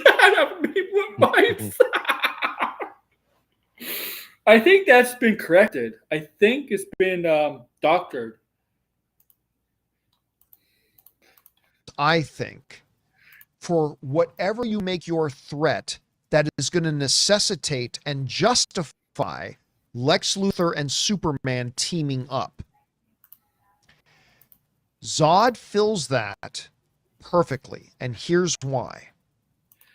[SPEAKER 1] I think that's been corrected. I think it's been doctored.
[SPEAKER 2] I think for whatever you make your threat, that is going to necessitate and justify Lex Luthor and Superman teaming up. Zod fills that perfectly, and here's why.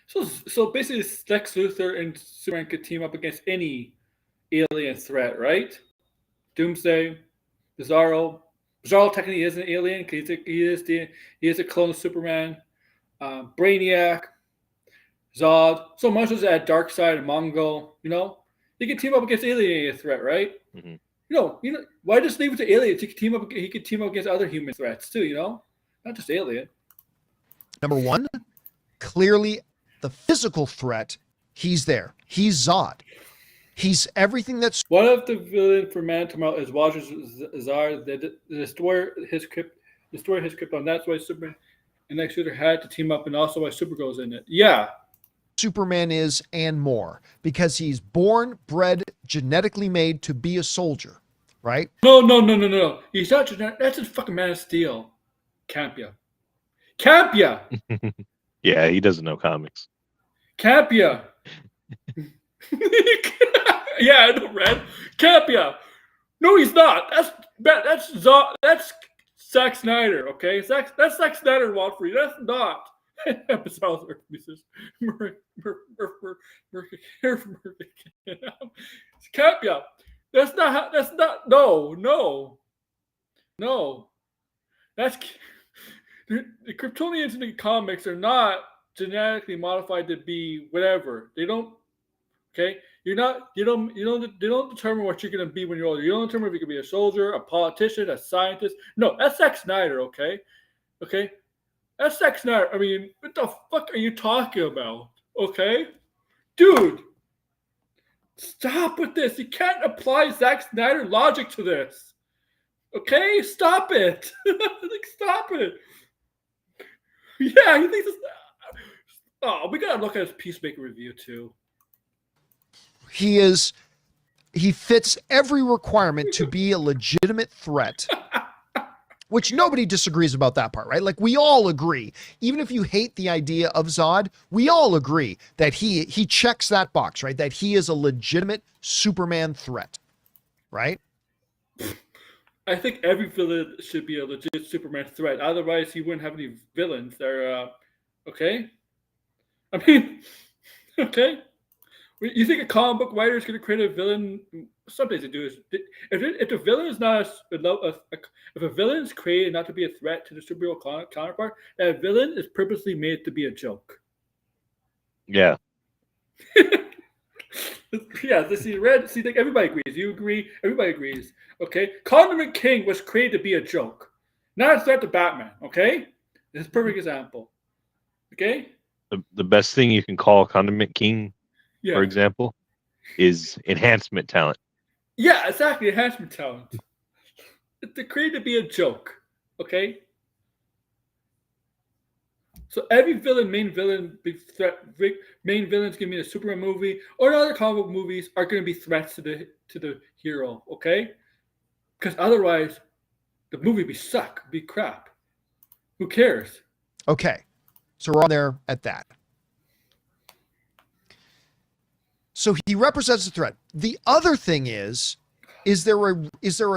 [SPEAKER 1] So basically, Lex Luthor and Superman could team up against any alien threat, right? Doomsday, Bizarro. Bizarro technically is an alien because he is a clone of Superman. Brainiac, Zod. So much as that Darkseid and Mongol, he can team up against alien threat, right?
[SPEAKER 4] Mm-hmm.
[SPEAKER 1] Why just leave it to aliens? He could team up against other human threats too, not just alien.
[SPEAKER 2] Number one, clearly the physical threat, he's there. He's Zod. He's everything that's.
[SPEAKER 1] What if the villain for Man Tomorrow is Roger Zard, the destroyer his Krypton? That's why Superman and Lex Luthor had to team up, and also why Supergirl's in it. Yeah.
[SPEAKER 2] Superman is, and more, because he's born, bred, genetically made to be a soldier, right?
[SPEAKER 1] No. He's not genetic. That's just fucking Man of Steel. Campea.
[SPEAKER 4] yeah, he doesn't know comics.
[SPEAKER 1] Campea. Yeah, I know, Red. Campea. No, he's not. That's Zack Snyder. Okay, that's Zack Snyder and Walt Free. That's not. Campea. That's not. No. That's the Kryptonians in the comics are not genetically modified to be whatever. They don't. Okay, they don't determine what you're gonna be when you're older. You don't determine if you can be a soldier, a politician, a scientist. No, that's Zack Snyder. Okay. That's Zack Snyder. I mean, what the fuck are you talking about? Okay? Dude, stop with this. You can't apply Zack Snyder logic to this. Okay? Stop it. Stop it. Yeah, he thinks it's... Oh, we gotta look at his Peacemaker review, too.
[SPEAKER 2] He fits every requirement to be a legitimate threat. Which nobody disagrees about that part, right? Like, we all agree. Even if you hate the idea of Zod, we all agree that he checks that box, right? That he is a legitimate Superman threat, right?
[SPEAKER 1] I think every villain should be a legit Superman threat. Otherwise, he wouldn't have any villains. They're, okay? I mean, okay? You think a comic book writer is going to create a villain? Sometimes they do. If the villain is not if a villain is created not to be a threat to the superhero counterpart, that villain is purposely made to be a joke.
[SPEAKER 4] Yeah.
[SPEAKER 1] Yeah. Like everybody agrees. You agree. Everybody agrees. Okay. Condiment King was created to be a joke, not a threat to Batman. Okay. This is a perfect example. Okay.
[SPEAKER 4] The best thing you can call Condiment King,
[SPEAKER 1] yeah,
[SPEAKER 4] for example, is enhancement talent.
[SPEAKER 1] Yeah, exactly. Enhancement talent. They're created to be a joke. Okay? So every main villain is going to be in a Superman movie or other comic book movies are going to be threats to the hero. Okay? Because otherwise, the movie be crap. Who cares?
[SPEAKER 2] Okay. So we're on there at that. So he represents the threat. The other thing is, Is there a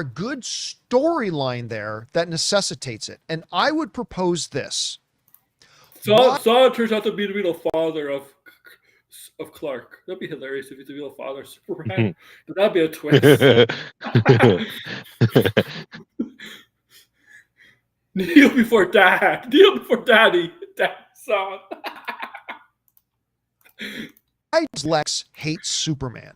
[SPEAKER 2] good storyline there that necessitates it? And I would propose this.
[SPEAKER 1] Zod turns out to be the real father of Clark. That'd be hilarious if he's the real father of Superman. That'd be a twist. Kneel before dad. Kneel before daddy. Dad, son.
[SPEAKER 2] Why does Lex hate Superman?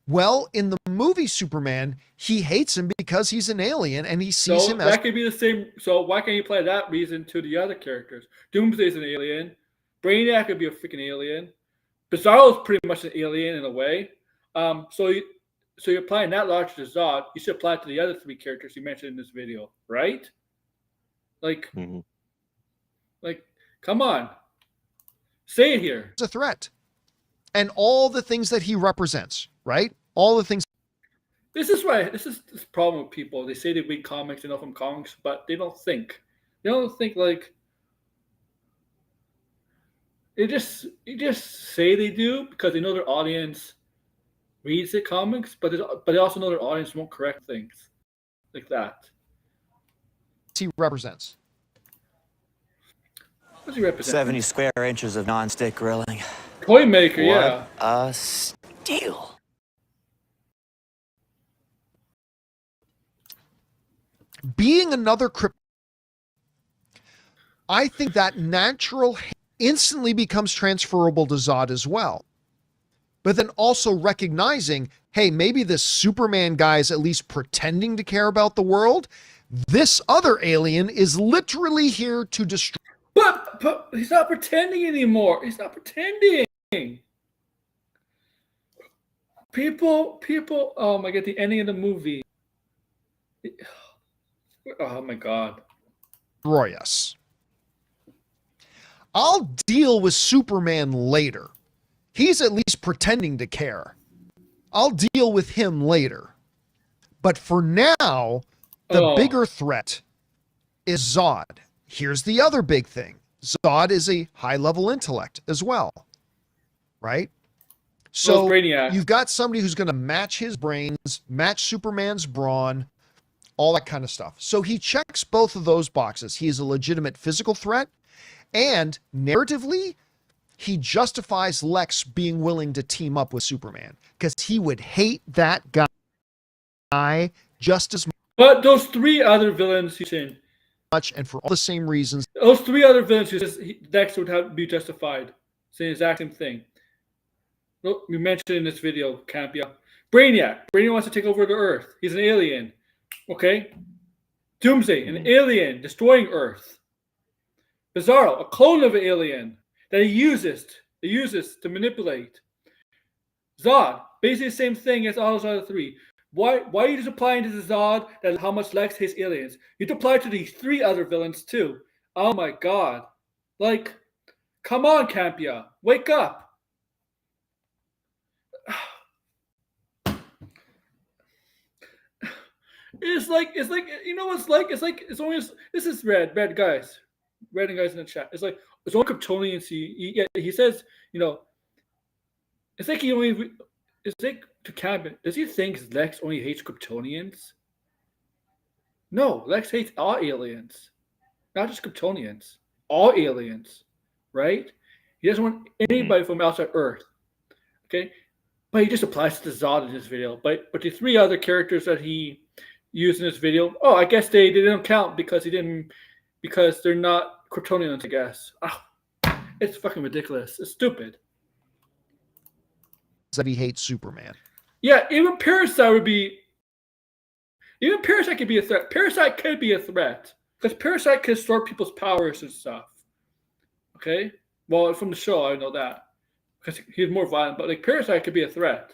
[SPEAKER 2] Well, in the movie Superman, he hates him because he's an alien and he sees him as...
[SPEAKER 1] that could be the same. So why can't you apply that reason to the other characters? Doomsday's an alien. Brainiac could be a freaking alien. Bizarro's pretty much an alien in a way. So you're applying that logic to Zod. You should apply it to the other 3 characters you mentioned in this video, right? Like, come on. Say it here.
[SPEAKER 2] It's a threat. And all the things that he represents, right? All the things.
[SPEAKER 1] This is the problem with people. They say they read comics, they know from comics, but they don't think. They don't think like they just say they do because they know their audience reads the comics, but they also know their audience won't correct things like that.
[SPEAKER 2] He represents.
[SPEAKER 1] What does he represent?
[SPEAKER 6] 70 square inches of non-stick grilling.
[SPEAKER 1] Toy maker, yeah.
[SPEAKER 6] A steal.
[SPEAKER 2] Being another Krypton, I think that natural instantly becomes transferable to Zod as well. But then also recognizing, hey, maybe this Superman guy is at least pretending to care about the world. This other alien is literally here to destroy.
[SPEAKER 1] But he's not pretending anymore. He's not pretending. People. Oh my god, the ending of the movie. Oh my god.
[SPEAKER 2] Destroy us. I'll deal with Superman later. He's at least pretending to care. I'll deal with him later. But for now, the bigger threat is Zod. Here's the other big thing. Zod is a high-level intellect as well, right? So you've got somebody who's going to match his brains, match Superman's brawn, all that kind of stuff. So he checks both of those boxes. He is a legitimate physical threat, and narratively, he justifies Lex being willing to team up with Superman because he would hate that guy just as much.
[SPEAKER 1] But those 3 other villains he's in.
[SPEAKER 2] And for all the same reasons.
[SPEAKER 1] Those 3 other villains, Lex would have to be justified. Saying the exact same thing. We mentioned in this video, Campea. Brainiac. Brainiac wants to take over the Earth. He's an alien. Okay? Doomsday, an alien destroying Earth. Bizarro, a clone of an alien that he uses to manipulate. Zod, basically the same thing as all those other 3. Why are you just applying to the Zod that how much Lex hates aliens? You apply to these 3 other villains too. Oh my god. Like, come on, Campea. Wake up. It's like you know what it's like? It's only this is red guys. Red and guys in the chat. It's like it's only Kryptonians he says, you know, it's like he only it's like to Campea. Does he think Lex only hates Kryptonians? No, Lex hates all aliens. Not just Kryptonians. All aliens. Right? He doesn't want anybody from outside Earth. Okay? But he just applies to Zod in this video. But the 3 other characters that he used in this video, I guess they didn't count because they're not Kryptonians, I guess. It's fucking ridiculous. It's stupid.
[SPEAKER 2] That he hates Superman.
[SPEAKER 1] Yeah, even Parasite could be a threat. Parasite could be a threat. Because Parasite can store people's powers and stuff. Okay? Well, from the show, I know that. Because he's more violent. But like Parasite could be a threat.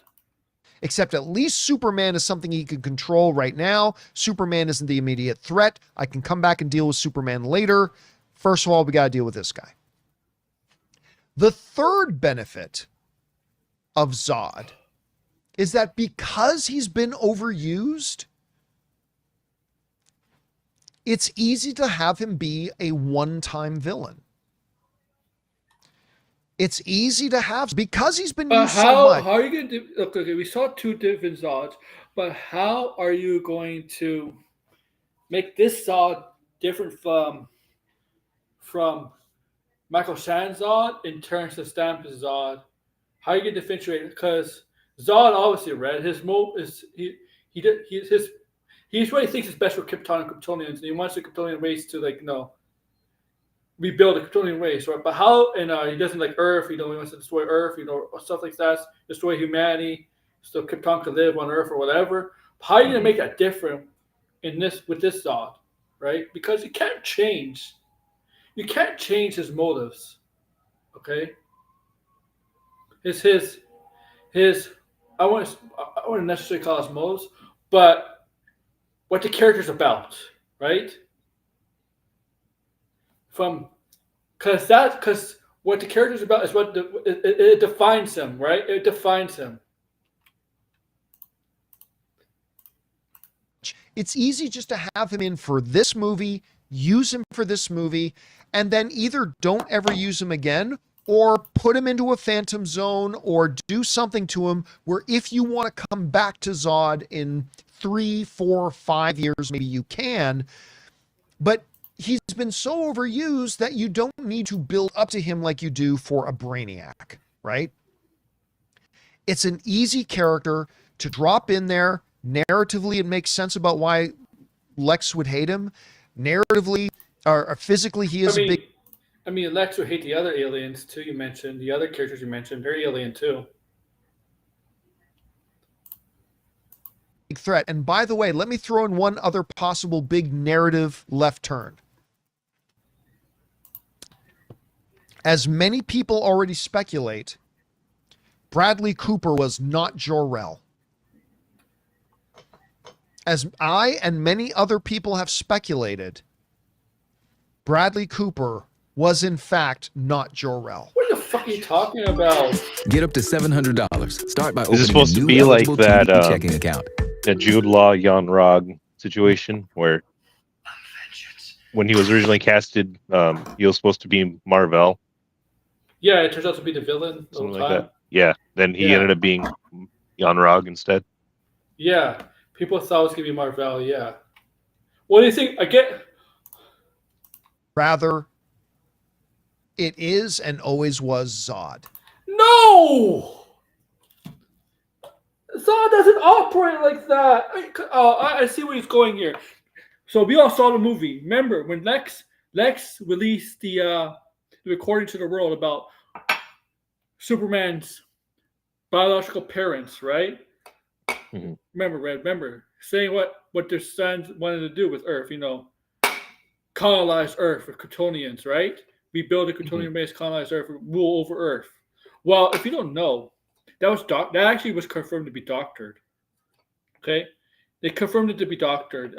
[SPEAKER 2] Except at least Superman is something he can control right now. Superman isn't the immediate threat. I can come back and deal with Superman later. First of all, we got to deal with this guy. The third benefit of Zod is that because he's been overused, it's easy to have him be a one-time villain. It's easy to have because he's been
[SPEAKER 1] But
[SPEAKER 2] used so much.
[SPEAKER 1] how are you going to do? Okay, we saw two different Zods, but how are you going to make this Zod different from Michael Shannon's Zod in terms of Stamp's Zod? How are you going to differentiate it? Because Zod obviously read his move is he did he's what he thinks is best for Krypton and Kryptonians, and he wants the Kryptonian race to rebuild the Kryptonian race, right? But how? And he doesn't like Earth. He wants to destroy Earth. Stuff like that. Destroy humanity, so Krypton can live on Earth or whatever. How are you gonna make that different with this Zod, right? Because you can't change. You can't change his motives. Okay. His. I wouldn't necessarily call it motives, but what the character's about, right? Because what the character's about is what it defines him, right? It defines him.
[SPEAKER 2] It's easy just to have him in for this movie, use him for this movie, and then either don't ever use him again or put him into a Phantom Zone or do something to him where if you want to come back to Zod in 3, 4, 5 years, maybe you can. But he's been so overused that you don't need to build up to him like you do for a Brainiac, right? It's an easy character to drop in there. Narratively, it makes sense about why Lex would hate him. Narratively, or physically, he is a big...
[SPEAKER 1] Lex would hate the other aliens, too, you mentioned. The other characters you mentioned, they're alien, too.
[SPEAKER 2] Threat. And by the way, let me throw in one other possible big narrative left turn. As many people already speculate, Bradley Cooper was not Jor-El. As I and many other people have speculated, Bradley Cooper was in fact not Jor-El.
[SPEAKER 1] What the fuck are you talking about?
[SPEAKER 9] Get up to $700. Start by
[SPEAKER 4] Is it
[SPEAKER 9] opening
[SPEAKER 4] supposed
[SPEAKER 9] a
[SPEAKER 4] to
[SPEAKER 9] new
[SPEAKER 4] be like
[SPEAKER 9] eligible
[SPEAKER 4] that
[SPEAKER 9] TV checking account.
[SPEAKER 4] that Jude Law Jan Rog situation where when he was originally casted, he was supposed to be Marvel?
[SPEAKER 1] Yeah, it turns out to be the villain.
[SPEAKER 4] Something like that. Yeah. Then he ended up being Jan Rog instead.
[SPEAKER 1] Yeah. People thought it was going to be Marvel, yeah. What do you think?
[SPEAKER 2] Rather, it is and always was Zod.
[SPEAKER 1] No! Zod doesn't operate like that. I see where he's going here. So we all saw the movie. Remember when Lex released the recording to the world about Superman's biological parents, right?
[SPEAKER 4] Mm-hmm.
[SPEAKER 1] Remember saying what their sons wanted to do with Earth, colonize Earth with Kryptonians, right? Rebuild a Kryptonian race, colonize Earth, rule over Earth. Well, if you don't know, that actually was confirmed to be doctored. Okay, they confirmed it to be doctored.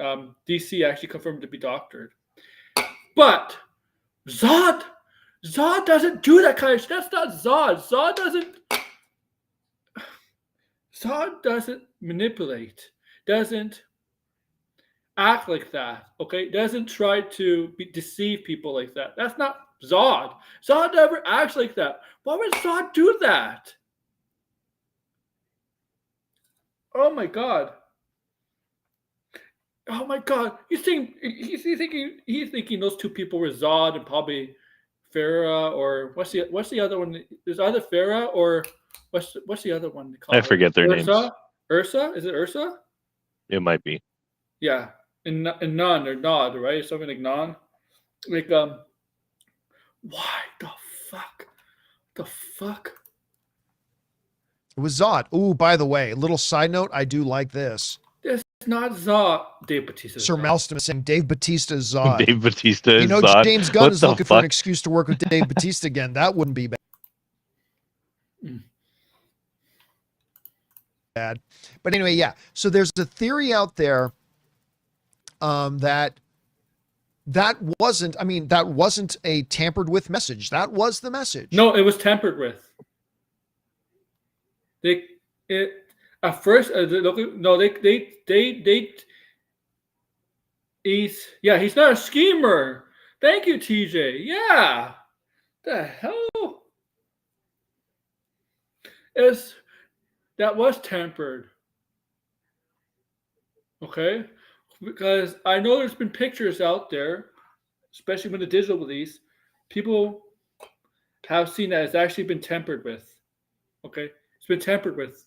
[SPEAKER 1] DC actually confirmed it to be doctored. But Zod doesn't do that kind of shit. That's not Zod. Zod doesn't manipulate. Doesn't act like that. Okay, doesn't try to deceive people like that. That's not Zod. Zod never acts like that. Why would Zod do that? Oh my god. Oh my god. He's thinking those two people were Zod and probably Farah, or what's the other one? There's either Farah or what's the other one they call
[SPEAKER 4] I forget their names.
[SPEAKER 1] Ursa? Is it Ursa?
[SPEAKER 4] It might be.
[SPEAKER 1] Yeah. And None or Nod, right? Something like Non. Like why the fuck? The fuck?
[SPEAKER 2] It was Zod. Ooh, by the way, a little side note, I do like this.
[SPEAKER 1] It's not Zod. Dave Bautista.
[SPEAKER 2] Sir Malston is saying Dave Bautista is Zod.
[SPEAKER 4] Dave Bautista is
[SPEAKER 2] Zod. James Gunn
[SPEAKER 4] what
[SPEAKER 2] is looking for an excuse to work with Dave Bautista again. That wouldn't be bad. But anyway, yeah. So there's a theory out there that wasn't a tampered with message. That was the message.
[SPEAKER 1] No, it was tampered with. At first, he's not a schemer. Thank you, TJ. Yeah. The hell? is that was tempered. Okay, because I know there's been pictures out there, especially when the digital release, people have seen that it's actually been tempered with. Okay, it's been tempered with.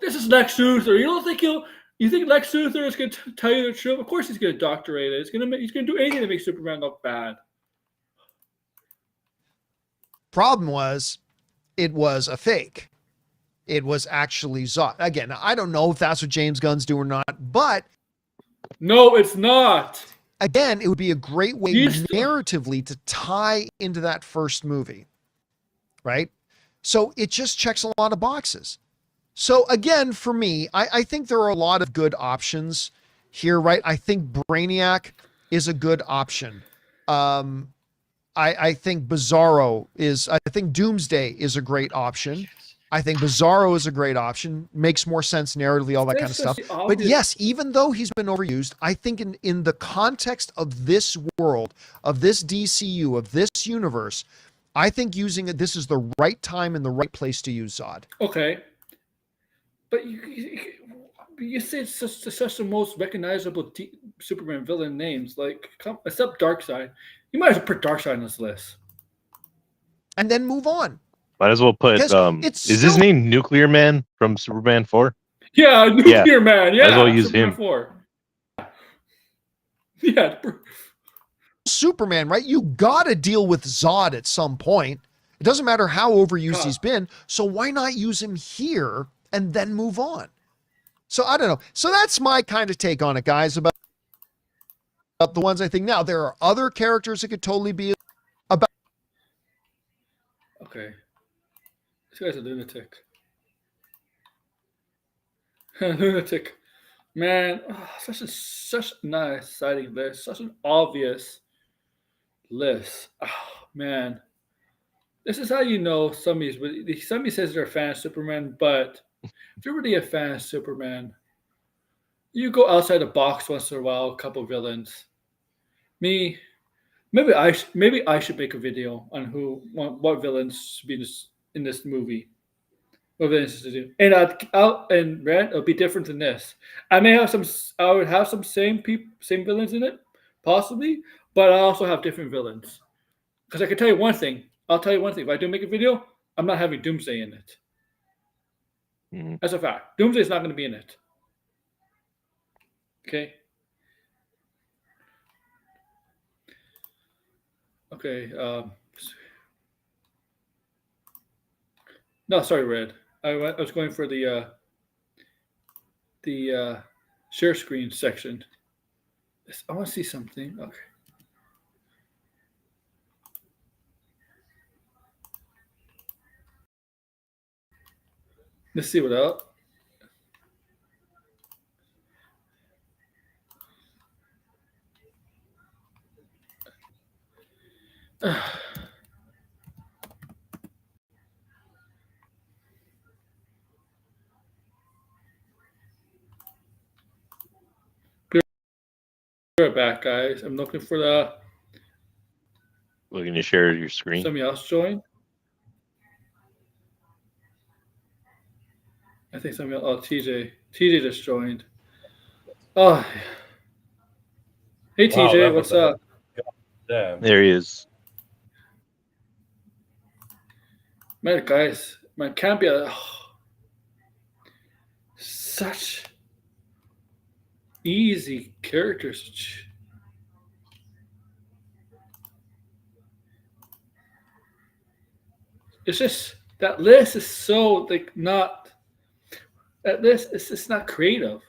[SPEAKER 1] This is Lex Luthor. You don't think you think Lex Luthor is going to tell you the truth? Of course, he's going to doctorate it. He's going to do anything to make Superman look bad.
[SPEAKER 2] Problem was, it was a fake. It was actually Zod. Again, I don't know if that's what James Gunn's doing or not, but
[SPEAKER 1] no, it's not.
[SPEAKER 2] Again, it would be a great way narratively to tie into that first movie, right? So it just checks a lot of boxes. So again, for me, I think there are a lot of good options here, right? I think Brainiac is a good option. I think Bizarro is, I think Doomsday is a great option. I think Bizarro is a great option. Makes more sense narratively, all that kind of stuff. But yes, even though he's been overused, I think in the context of this world, of this DCU, of this universe, I think using it, this is the right time and the right place to use Zod.
[SPEAKER 1] Okay. But you say it's such the most recognizable Superman villain names, like except Darkseid. You might as well put Darkseid on this list.
[SPEAKER 2] And then move on.
[SPEAKER 4] Might as well put, is his name Nuclear Man from Superman 4?
[SPEAKER 1] Yeah, Nuclear Man. Yeah,
[SPEAKER 4] might as well use
[SPEAKER 1] Superman
[SPEAKER 4] him.
[SPEAKER 1] 4. Yeah.
[SPEAKER 2] Superman, right? You got to deal with Zod at some point. It doesn't matter how overused he's been. So why not use him here and then move on? So I don't know. So that's my kind of take on it, guys, about the ones I think. Now, there are other characters that could totally be about.
[SPEAKER 1] Okay. This guy's a lunatic. Lunatic. Man, such a nice, exciting list. Such an obvious list. Oh, man. This is how you know somebody says they're a fan of Superman, but if you're really a fan of Superman, you go outside the box once in a while, a couple villains. Me, maybe I should make a video on what villains should be in this movie. What villains to do, and Red, it'll be different than this. I would have some same villains in it, possibly, but I also have different villains. Because I can tell you one thing. I'll tell you one thing. If I do make a video, I'm not having Doomsday in it. That's a fact. Doomsday is not going to be in it. Okay. Okay. No, sorry, Red. I was going for the share screen section. I want to see something. Okay. Let's see what else. Be right back, guys. I'm looking for the.
[SPEAKER 4] Looking to share your screen.
[SPEAKER 1] Somebody else joined. I think somebody else. Oh, TJ. TJ just joined. Oh. Hey, TJ. What's up?
[SPEAKER 10] Damn.
[SPEAKER 4] There he is.
[SPEAKER 1] Man, guys. Man, Campea. Such easy characters. It's just that list is so not. That list is just not creative.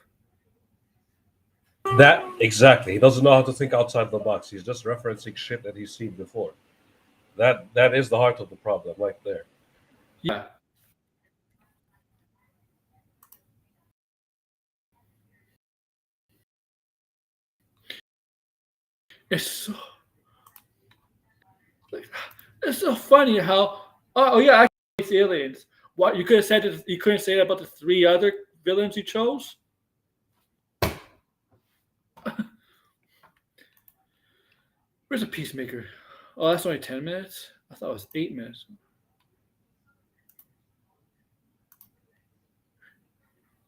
[SPEAKER 10] That exactly. He doesn't know how to think outside the box. He's just referencing shit that he's seen before. That is the heart of the problem, right there.
[SPEAKER 1] Yeah. It's so funny how yeah, actually it's aliens. What you could have said that you couldn't say that about the 3 other villains you chose? Where's the Peacemaker? Oh, that's only 10 minutes? I thought it was 8 minutes.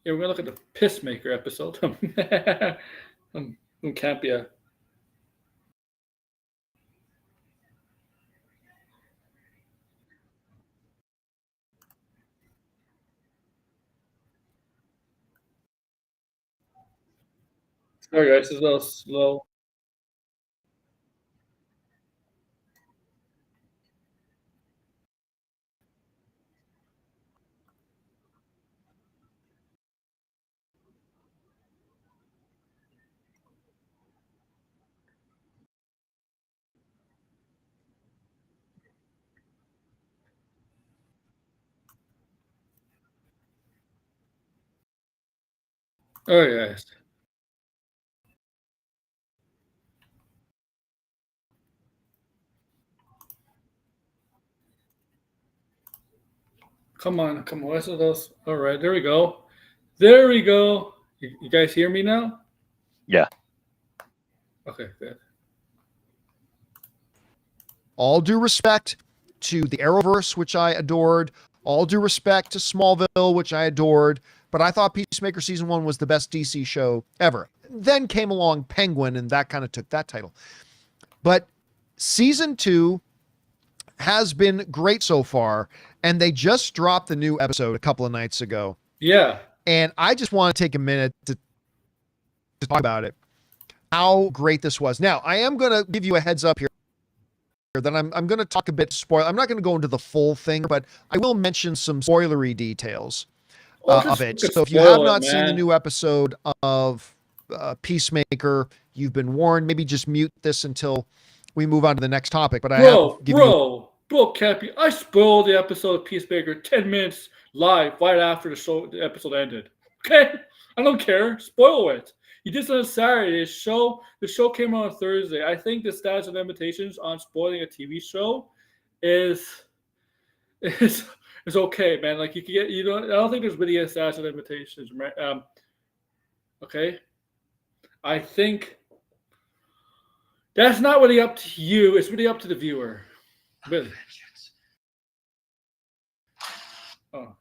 [SPEAKER 1] Yeah, we're gonna look at the Pissmaker episode from Campea. Sorry guys, it's a little slow. All right, guys. Come on. What's those? All right, there we go. There we go. You guys hear me now?
[SPEAKER 4] Yeah.
[SPEAKER 1] Okay, good.
[SPEAKER 2] All due respect to the Arrowverse, which I adored. All due respect to Smallville, which I adored. But I thought Peacemaker Season 1 was the best DC show ever. Then came along Penguin, and that kind of took that title. But Season 2 has been great so far, and they just dropped the new episode a couple of nights ago.
[SPEAKER 1] Yeah.
[SPEAKER 2] And I just want to take a minute to talk about it, how great this was. Now, I am going to give you a heads up here that I'm going to talk a bit spoil. I'm not going to go into the full thing, but I will mention some spoilery details of it. So if you have not seen the new episode of Peacemaker, you've been warned. Maybe just mute this until we move on to the next topic. But
[SPEAKER 1] Bro, Cappy, I spoiled the episode of Peacemaker 10 minutes live right after the episode ended. Okay? I don't care. Spoil it. You did this on Saturday. The show came out on Thursday. I think the statute of limitations on spoiling a TV show is okay, man. Like you can get, I don't think there's really a statute of limitations, right? Okay. I think that's not really up to you. It's really up to the viewer. Really. Oh.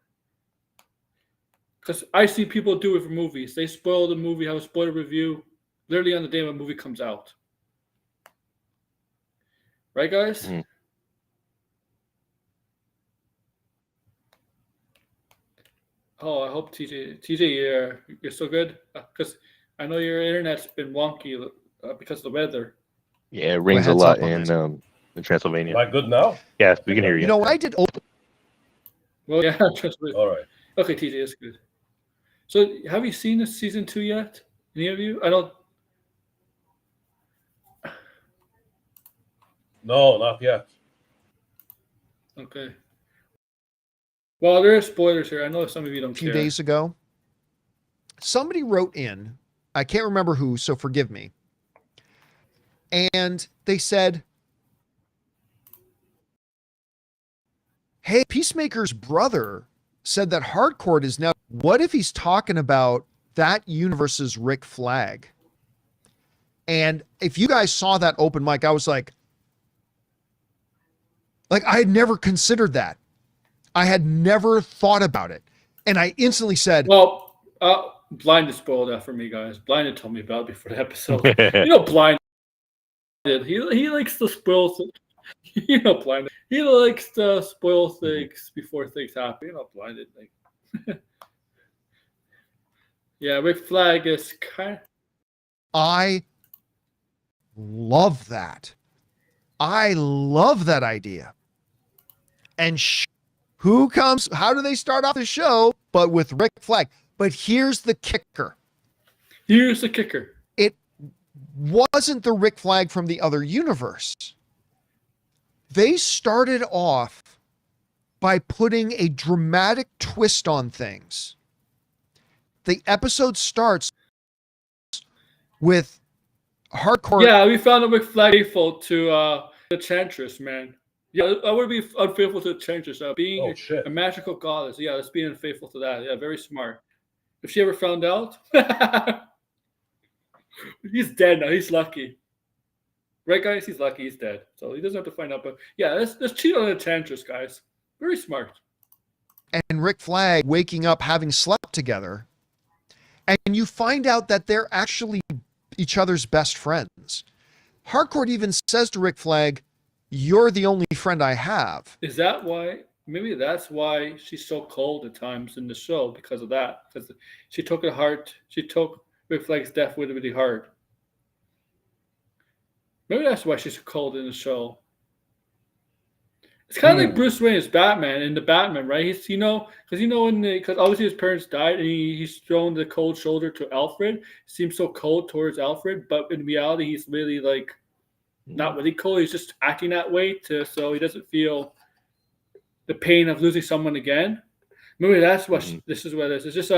[SPEAKER 1] Because I see people do it for movies. They spoil the movie, have a spoiler review, literally on the day when a movie comes out. Right, guys? Mm. Oh, I hope TJ, you're so good. Because I know your internet's been wonky because of the weather.
[SPEAKER 4] Yeah, it rings a lot in Transylvania.
[SPEAKER 10] Am I good now?
[SPEAKER 4] Yeah, we can hear you.
[SPEAKER 2] You know what I did?
[SPEAKER 1] Well, yeah,
[SPEAKER 10] all right.
[SPEAKER 1] Okay, TJ, that's good. So, have you seen this season 2 yet? Any of you? I don't.
[SPEAKER 10] No, not yet.
[SPEAKER 1] Okay. Well, there are spoilers here. I know some of you don't care.
[SPEAKER 2] A few days ago, somebody wrote in, I can't remember who, so forgive me. And they said, hey, Peacemaker's brother said that Hardcore is now, what if he's talking about that universe's Rick Flag? And if you guys saw that open mic, I was like I had never considered that. I had never thought about it. And I instantly said,
[SPEAKER 1] well, Blinded spoiled that for me, guys. Blinded told me about it before the episode. Blinded, he likes to spoil things. Blinded. He likes to spoil things before things happen. Blinded. Yeah, Rick Flag is kind of...
[SPEAKER 2] I love that. I love that idea. And who comes? How do they start off the show? But with Rick Flag. But here's the kicker. It wasn't the Rick Flag from the other universe. They started off by putting a dramatic twist on things. The episode starts with Hardcore.
[SPEAKER 1] Yeah, we found a Rick Flag faithful to the Enchantress, man. Yeah, I would be unfaithful to the Enchantress. Being a magical goddess. Yeah, that's being unfaithful to that. Yeah, very smart. If she ever found out, he's dead now. He's lucky. Right, guys? He's lucky. He's dead. So he doesn't have to find out. But yeah, let's cheat on the Enchantress, guys. Very smart.
[SPEAKER 2] And Rick Flag waking up having slept together And you find out that they're actually each other's best friends. Harcourt even says to Rick Flag, "You're the only friend I have."
[SPEAKER 1] Is that why? Maybe that's why she's so cold at times in the show, because of that. Because she took it hard. She took Rick Flag's death really, really hard. Maybe that's why she's so cold in the show. It's kind of like Bruce Wayne as Batman in the Batman, right? He's because obviously his parents died and he's thrown the cold shoulder to Alfred. Seems so cold towards Alfred, but in reality he's really like not really cold. He's just acting that way so he doesn't feel the pain of losing someone again. Maybe that's what this is. What it is. It's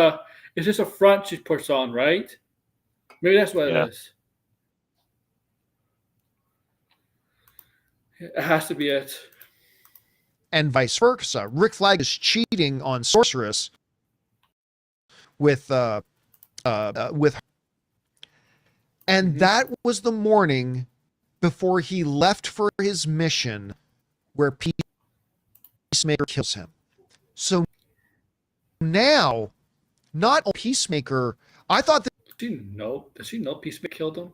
[SPEAKER 1] just a front she puts on, right? Maybe that's what it is. It has to be it.
[SPEAKER 2] And vice versa. Rick Flag is cheating on Sorceress with her. And that was the morning before he left for his mission where Peacemaker kills him. So now, not only Peacemaker, I thought that.
[SPEAKER 1] Does she know Peacemaker killed him?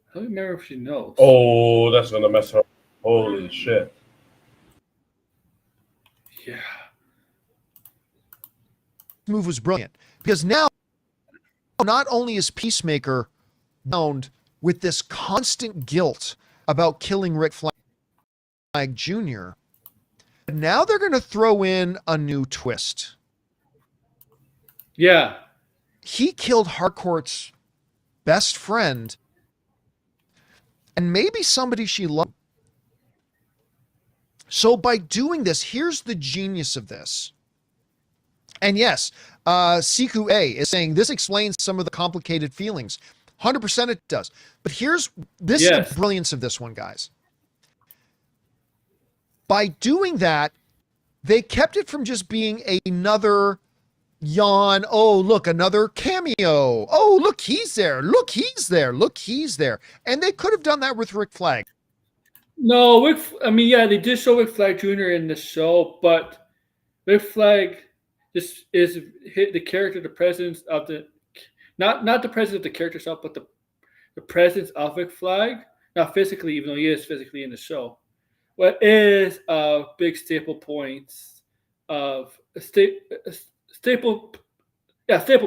[SPEAKER 1] I don't remember if she knows.
[SPEAKER 10] Oh, that's gonna mess her up. Holy shit.
[SPEAKER 1] Yeah.
[SPEAKER 2] Move was brilliant because now not only is Peacemaker bound with this constant guilt about killing Rick Flag Jr., but now they're going to throw in a new twist.
[SPEAKER 1] Yeah.
[SPEAKER 2] He killed Harcourt's best friend and maybe somebody she loved. So by doing this, here's the genius of this. And yes, Siku A is saying this explains some of the complicated feelings. 100% it does. But here's is the brilliance of this one, guys. By doing that, they kept it from just being another yawn. Oh, look, another cameo. Oh, look, he's there. Look, he's there. Look, he's there. And they could have done that with Rick Flag.
[SPEAKER 1] No, they did show Rick Flag Jr. in the show, but Rick Flag is the character, the presence of the not the presence of the character itself, but the presence of Rick Flag. Not physically, even though he is physically in the show. What is a big staple points of staple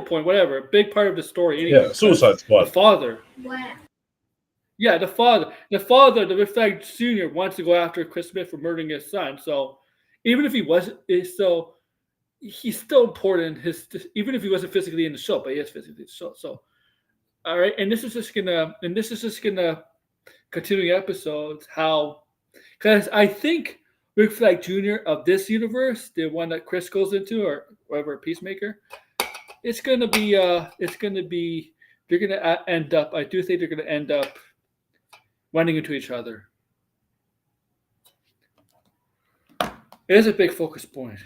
[SPEAKER 1] point, whatever, a big part of the story. Anyway,
[SPEAKER 10] yeah, Suicide Squad.
[SPEAKER 1] The father. Wow. Yeah, the father, the Rick Flag Jr. wants to go after Chris Smith for murdering his son. So even if he wasn't, he's still important. Even if he wasn't physically in the show, but he is physically in the show. So, all right, and this is just gonna continuing episodes because I think Rick Flag Jr. of this universe, the one that Chris goes into or whatever, Peacemaker, they're gonna end up. I do think they're gonna end up running into each other. It is a big focus point.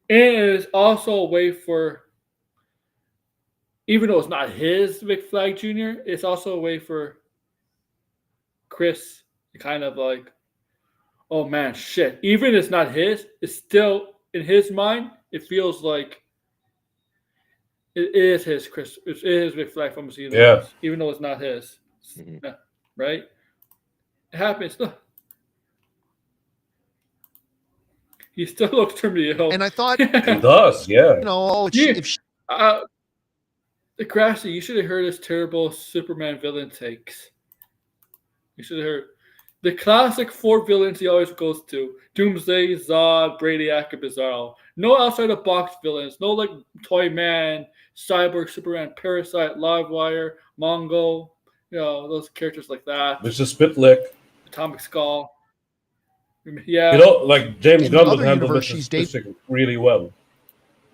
[SPEAKER 1] And it is also a way for, even though it's not his Rick Flag Jr., it's also a way for Chris to kind of like, oh man, shit. Even if it's not his, it's still in his mind, it feels like it is his Chris. It is Rick Flag from the universe, even though it's not his. Mm-hmm. Right? It happens. Look. He still looks terminally ill.
[SPEAKER 2] And I thought
[SPEAKER 10] he does, yeah.
[SPEAKER 1] Crashy, you should have heard his terrible Superman villain takes. You should have heard the classic 4 villains he always goes to: Doomsday, Zod, Brainiac, and Bizarro. No outside the box villains. No like Toy Man, Cyborg, Superman, Parasite, Livewire, Mongo. Those characters like that.
[SPEAKER 10] Mr. Spitlick.
[SPEAKER 1] Atomic Skull. Yeah.
[SPEAKER 10] Like James Gunn would handle this really well.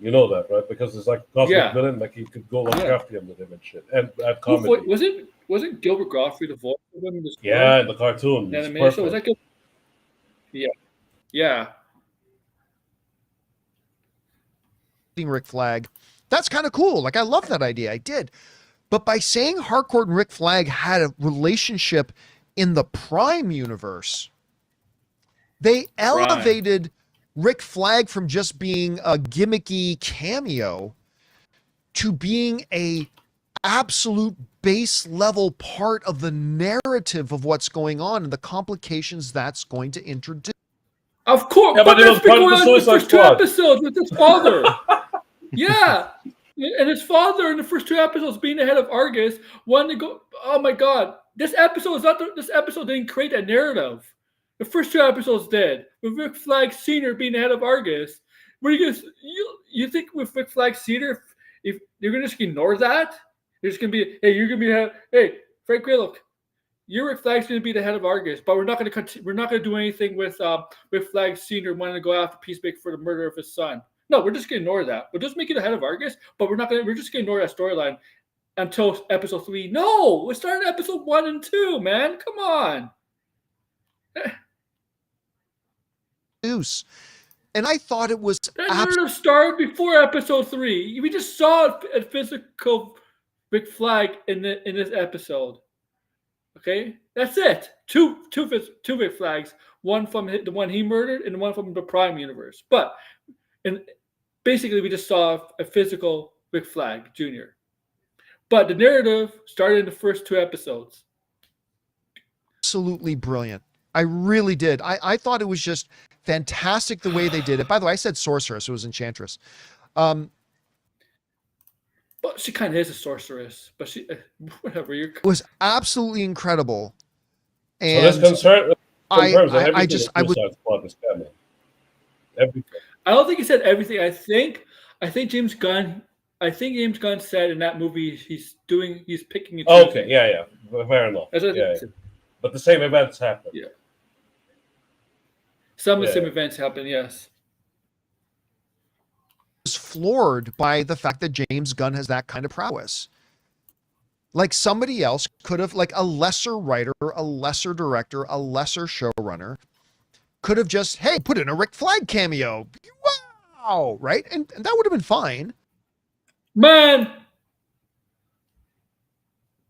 [SPEAKER 10] You know that, right? Because it's like a cosmic villain, like he could go Lovecraftian with him and shit. And add comedy.
[SPEAKER 1] Wasn't Gilbert Gottfried the voice of him in the story?
[SPEAKER 10] Yeah, in the cartoon.
[SPEAKER 1] The animation show. Was that good? Yeah. Yeah.
[SPEAKER 2] Rick Flag. That's kind of cool. Like, I love that idea. I did. But by saying Harcourt and Rick Flag had a relationship in the Prime universe, they elevated Rick Flag from just being a gimmicky cameo to being a absolute base level part of the narrative of what's going on and the complications that's going to introduce.
[SPEAKER 1] Of course,
[SPEAKER 10] yeah, but it was part of the Suicide
[SPEAKER 1] Squad. 2 episodes with his father. Yeah, and his father in the first 2 episodes being the head of Argus wanted to go. Oh my God, this episode is not. This episode didn't create that narrative. The first 2 episodes did. With Rick Flag Sr. being the head of Argus, were you think with Rick Flag Sr. if you're gonna just ignore that, there's gonna be you're gonna be hey Frank Grillo, your Rick Flag's gonna be the head of Argus, but we're not gonna do anything with Rick Flag Sr. wanting to go after Peacemaker for the murder of his son. No, we're just gonna ignore that. We'll just make it the head of Argus, but we're just gonna ignore that storyline until episode 3. No, we're starting episode 1 and 2, man. Come on.
[SPEAKER 2] And I thought it was
[SPEAKER 1] that narrative started before episode 3. We just saw a physical Rick Flag in this episode. Okay, that's it. Two Rick Flags. One from the one he murdered, and one from the Prime universe. But basically, we just saw a physical Rick Flag Jr. But the narrative started in the first 2 episodes.
[SPEAKER 2] Absolutely brilliant. I really did. I thought it was just fantastic the way they did it. By the way, I said sorceress. It was enchantress.
[SPEAKER 1] But she kind of is a sorceress. But she, whatever.
[SPEAKER 2] It was absolutely incredible. And
[SPEAKER 10] so this confirms that
[SPEAKER 1] everything. I don't think he said everything. I think James Gunn. I think James Gunn said in that movie he's picking it.
[SPEAKER 10] Okay, yeah, fair enough. Yeah. But the same events happen.
[SPEAKER 1] Yeah. Some of the same events happen, yes.
[SPEAKER 2] I was floored by the fact that James Gunn has that kind of prowess. Like somebody else could have, like a lesser writer, a lesser director, a lesser showrunner, could have just, hey, put in a Rick Flag cameo. Wow, right? And that would have been fine.
[SPEAKER 1] Man!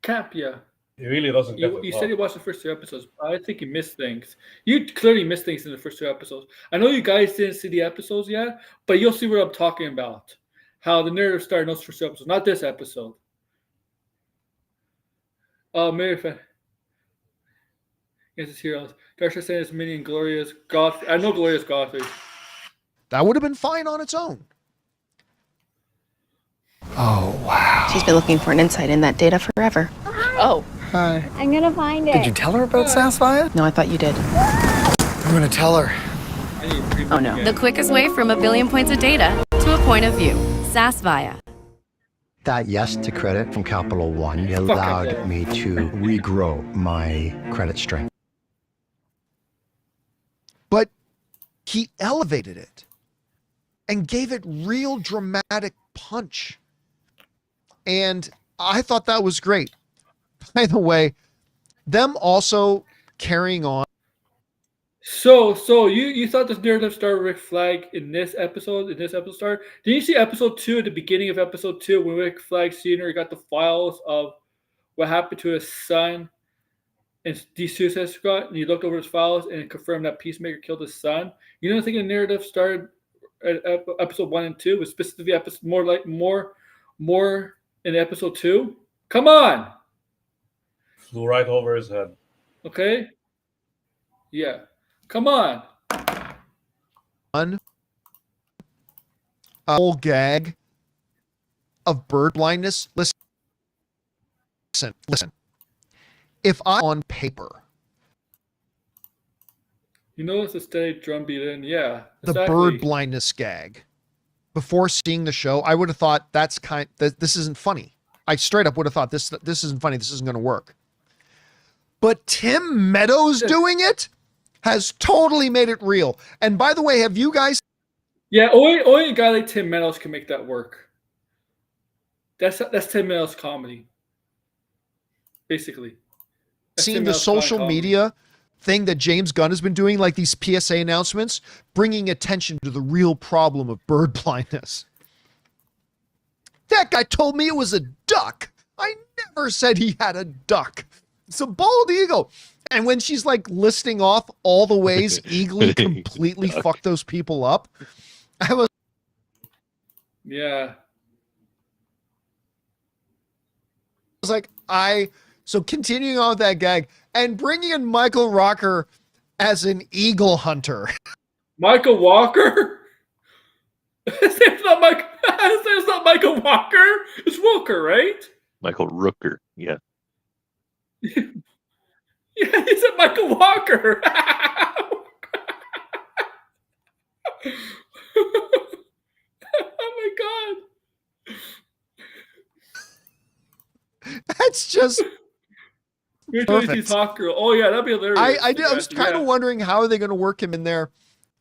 [SPEAKER 1] Campea.
[SPEAKER 10] He really doesn't get
[SPEAKER 1] You said you watched the first 2 episodes. I think you missed things. You clearly missed things in the first 2 episodes. I know you guys didn't see the episodes yet, but you'll see what I'm talking about. How the narrative started in those first 2 episodes, not this episode. Oh, Mary Fan. Yes, it's heroes. Darcy saying it's mini and Gloria's goth. I know Gloria's gothic.
[SPEAKER 2] That would have been fine on its own.
[SPEAKER 3] Oh, wow.
[SPEAKER 7] She's been looking for an insight in that data forever.
[SPEAKER 3] Oh. Hi.
[SPEAKER 11] I'm gonna find it.
[SPEAKER 3] Did you tell her about Sassfire?
[SPEAKER 7] No, I thought you did.
[SPEAKER 3] I'm gonna tell her.
[SPEAKER 7] Oh, no.
[SPEAKER 8] The quickest way from a billion points of data to a point of view. Sassfire.
[SPEAKER 12] That yes to credit from Capital One allowed me to regrow my credit strength.
[SPEAKER 2] But he elevated it and gave it real dramatic punch. And I thought that was great. By the way, them also carrying on.
[SPEAKER 1] So you thought this narrative started Rick Flag in this episode? Did you see episode 2 at the beginning of episode 2 when Rick Flag Sr. got the files of what happened to his son and the Suicide Squad, and he looked over his files and confirmed that Peacemaker killed his son? You don't think the narrative started at episode 1 and 2? Was specifically more in episode 2? Come on.
[SPEAKER 10] Flew right over his head.
[SPEAKER 1] Okay. Yeah. Come on.
[SPEAKER 2] One whole gag of bird blindness. Listen. If I'm on paper,
[SPEAKER 1] you notice the steady drumbeat in, yeah.
[SPEAKER 2] Exactly. The bird blindness gag. Before seeing the show, I would have thought this isn't funny. I straight up would have thought this isn't funny. This isn't going to work. But Tim Meadows doing it has totally made it real. And by the way, have you guys?
[SPEAKER 1] Yeah, only a guy like Tim Meadows can make that work. That's Tim Meadows comedy, basically.
[SPEAKER 2] Seen the social media thing that James Gunn has been doing, like these PSA announcements, bringing attention to the real problem of bird blindness. That guy told me it was a duck. I never said he had a duck. It's a bald eagle. And when she's like listing off all the ways Eagly completely fucked those people up, I was.
[SPEAKER 1] Yeah.
[SPEAKER 2] like, so continuing on with that gag and bringing in Michael Walker as an eagle hunter.
[SPEAKER 1] Michael Walker? His name's not Michael Walker. It's Walker, right?
[SPEAKER 4] Michael Rooker. Yeah.
[SPEAKER 1] Yeah, he said Michael Walker. Oh my god.
[SPEAKER 2] That's just
[SPEAKER 1] perfect. Oh yeah, that'd be hilarious.
[SPEAKER 2] I was kind of wondering how are they going to work him in there.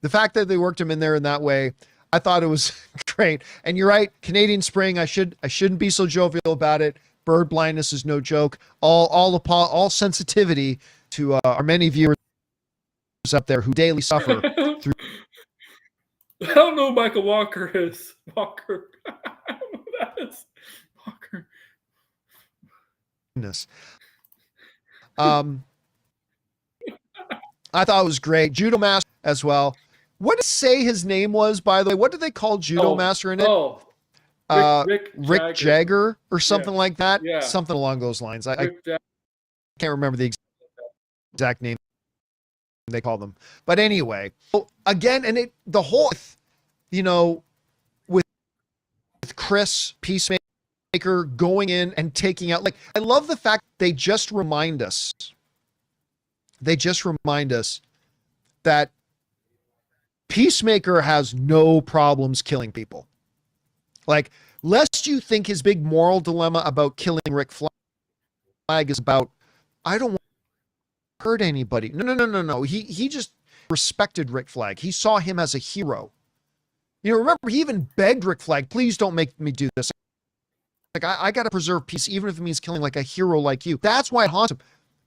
[SPEAKER 2] The fact that they worked him in there in that way, I thought it was great. And you're right, Canadian Spring. I shouldn't be so jovial about it. Bird blindness is no joke. All sensitivity to our many viewers up there who daily suffer through.
[SPEAKER 1] I don't know who Michael Walker is. Walker. I don't know who that is. Walker.
[SPEAKER 2] I thought it was great. Judo Master as well. What did say his name was, by the way? What did they call Judo Master in it?
[SPEAKER 1] Rick
[SPEAKER 2] Jagger or something like that. Yeah. Something along those lines. I can't remember the exact name they call them. But anyway, again, and the whole, with Chris Peacemaker going in and taking out, I love the fact they just remind us that Peacemaker has no problems killing people. Lest you think his big moral dilemma about killing Rick Flag is about, I don't want to hurt anybody. No. He just respected Rick Flag. He saw him as a hero. Remember, he even begged Rick Flag, please don't make me do this. I got to preserve peace, even if it means killing a hero like you. That's why it haunts him.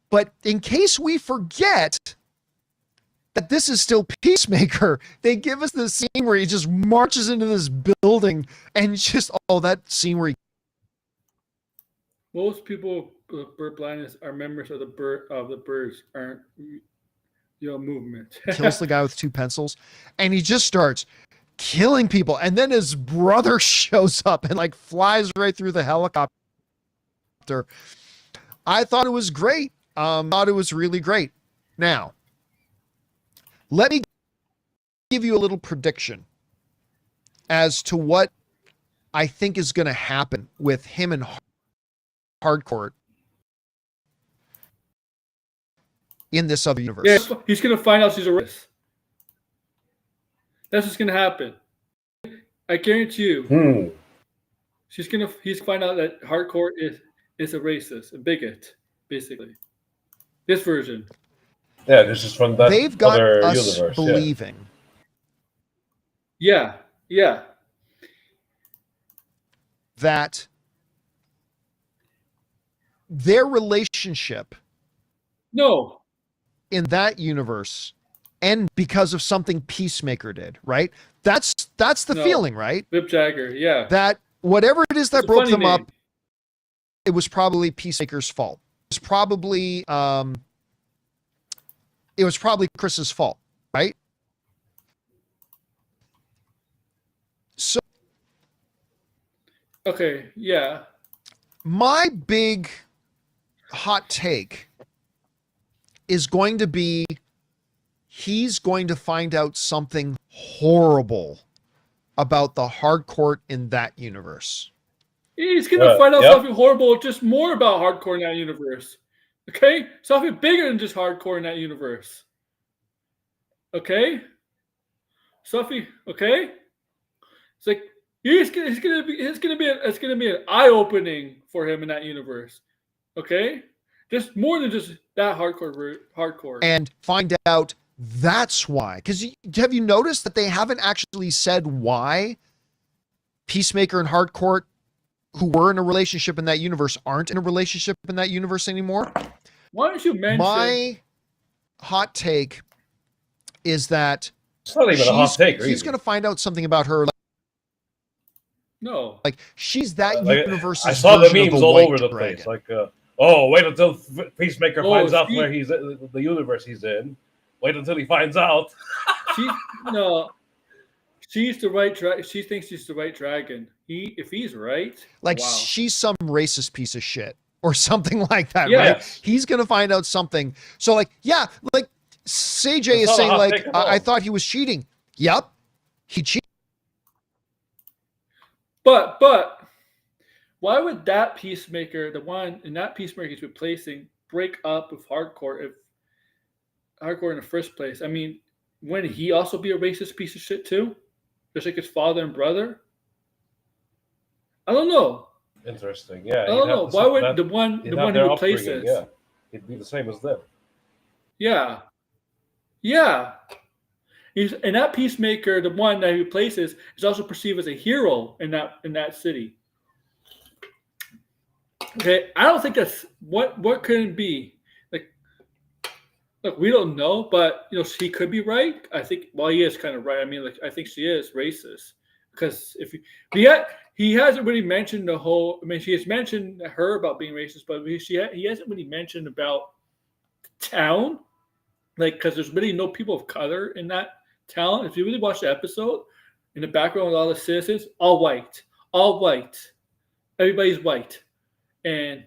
[SPEAKER 2] But in case we forget that this is still Peacemaker, they give us the scene where he just marches into this building and just, that scene where
[SPEAKER 1] most people with bird blindness are members of the birds aren't movement.
[SPEAKER 2] kills the guy with 2 pencils and he just starts killing people. And then his brother shows up and flies right through the helicopter. I thought it was great. Thought it was really great. Now, let me give you a little prediction as to what I think is going to happen with him and Hardcore in this other universe.
[SPEAKER 1] Yeah, he's going to find out she's a racist. That's what's going to happen. I guarantee you. He's going to find out that Hardcore is a racist, a bigot, basically. This version.
[SPEAKER 10] Yeah, this is from that
[SPEAKER 2] they've got
[SPEAKER 10] other
[SPEAKER 2] us
[SPEAKER 10] universe,
[SPEAKER 2] believing.
[SPEAKER 1] Yeah.
[SPEAKER 2] That their relationship in that universe and because of something Peacemaker did, right? That's the feeling, right?
[SPEAKER 1] Rip Jagger, yeah.
[SPEAKER 2] That whatever it is that broke them up, it was probably Peacemaker's fault. It was probably Chris's fault, right? So
[SPEAKER 1] okay, yeah.
[SPEAKER 2] My big hot take is going to be he's going to find out something horrible about the Hardcore in that universe.
[SPEAKER 1] He's going to find out something horrible, just more about Hardcore in that universe. Okay? Something bigger than just Hardcore in that universe. Okay? Something, okay? It's it's gonna be an eye-opening for him in that universe. Okay? Just more than just that hardcore.
[SPEAKER 2] And find out that's why. Because have you noticed that they haven't actually said why Peacemaker and Hardcore, who were in a relationship in that universe, aren't in a relationship in that universe anymore?
[SPEAKER 1] Why don't you mention...
[SPEAKER 2] My hot take is that
[SPEAKER 10] it's not even a hot take.
[SPEAKER 2] He's going to find out something about her.
[SPEAKER 1] No.
[SPEAKER 2] She's that universe's
[SPEAKER 10] I saw the memes all over the
[SPEAKER 2] dragon.
[SPEAKER 10] place. Wait until Peacemaker finds out where he's the universe he's in. Wait until he finds out.
[SPEAKER 1] She's the right dragon. She thinks she's the right dragon. If he's right,
[SPEAKER 2] she's some racist piece of shit, or something like that,
[SPEAKER 1] Yes.
[SPEAKER 2] right? He's going to find out something. So like, yeah, like CJ is saying like, I thought he was cheating. Yep. He cheated.
[SPEAKER 1] But why would that Peacemaker, the one in that Peacemaker he's replacing, break up with Hardcore if Hardcore in the first place? I mean, wouldn't he also be a racist piece of shit too? Just like his father and brother? I don't know.
[SPEAKER 10] Interesting. Yeah.
[SPEAKER 1] I don't know. Why would the one who replaces?
[SPEAKER 10] Yeah. He'd be the same as them.
[SPEAKER 1] Yeah. Yeah. And that Peacemaker, the one that he replaces, is also perceived as a hero in that city. Okay, I don't think that's what could it be? Like, look, we don't know, but she could be right. I think he is kind of right. I mean, like, I think she is racist because he hasn't really mentioned the whole. I mean, she has mentioned her about being racist, but he hasn't really mentioned about the town, like, because there's really no people of color in that town. If you really watch the episode, in the background with all the citizens, all white, everybody's white. And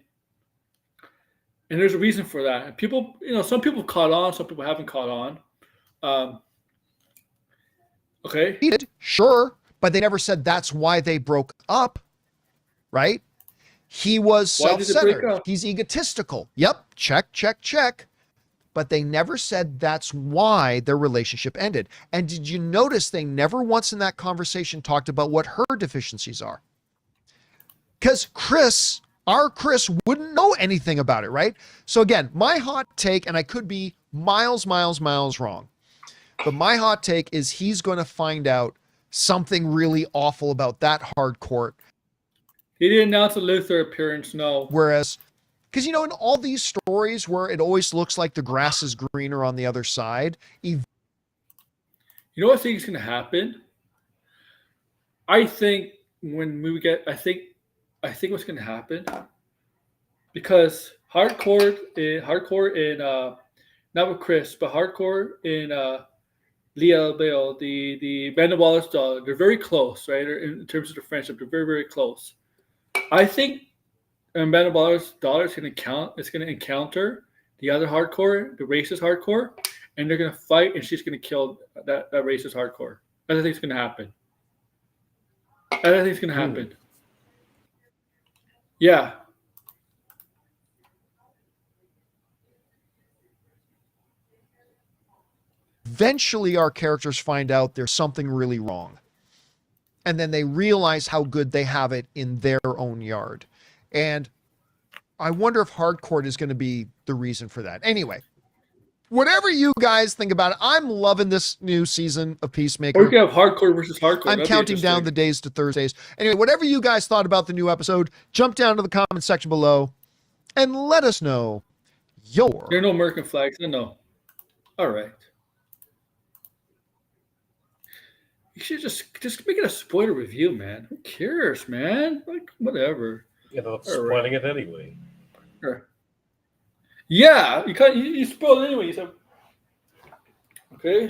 [SPEAKER 1] there's a reason for that. People, some people caught on, some people haven't caught on. Okay.
[SPEAKER 2] Sure, but they never said that's why they broke up, right? He was self-centered. He's egotistical. Yep, check. But they never said that's why their relationship ended. And did you notice they never once in that conversation talked about what her deficiencies are? Because our Chris wouldn't know anything about it, right? So again, my hot take, and I could be miles wrong, but my hot take is he's going to find out something really awful about that Hardcore.
[SPEAKER 1] He didn't announce a Luthor appearance, no.
[SPEAKER 2] Whereas, because in all these stories where it always looks like the grass is greener on the other side.
[SPEAKER 1] You know what I think is going to happen? I think what's going to happen, because Hardcore in not with Chris, but Hardcore in Leah Bale, the Brandon Wallace daughter, they're very close, right? In terms of the friendship, they're very, very close. I think Brandon Wallace's daughter is going to encounter the other Hardcore, the racist Hardcore, and they're going to fight, and she's going to kill that racist Hardcore. I think it's going to happen. Yeah.
[SPEAKER 2] Eventually, our characters find out there's something really wrong. And then they realize how good they have it in their own yard. And I wonder if Hardcore is going to be the reason for that. Anyway, whatever you guys think about it, I'm loving this new season of Peacemaker.
[SPEAKER 1] Or we could have Hardcore versus Hardcore.
[SPEAKER 2] I'm counting down the days to Thursdays. Anyway, whatever you guys thought about the new episode, jump down to the comment section below and let us know your...
[SPEAKER 1] There are no American flags. No. All right. You should just make it a spoiler review, man. Who cares, man? Like, whatever.
[SPEAKER 10] Spoiling it anyway.
[SPEAKER 1] Sure. Yeah, you spoiled it anyway. You said, okay.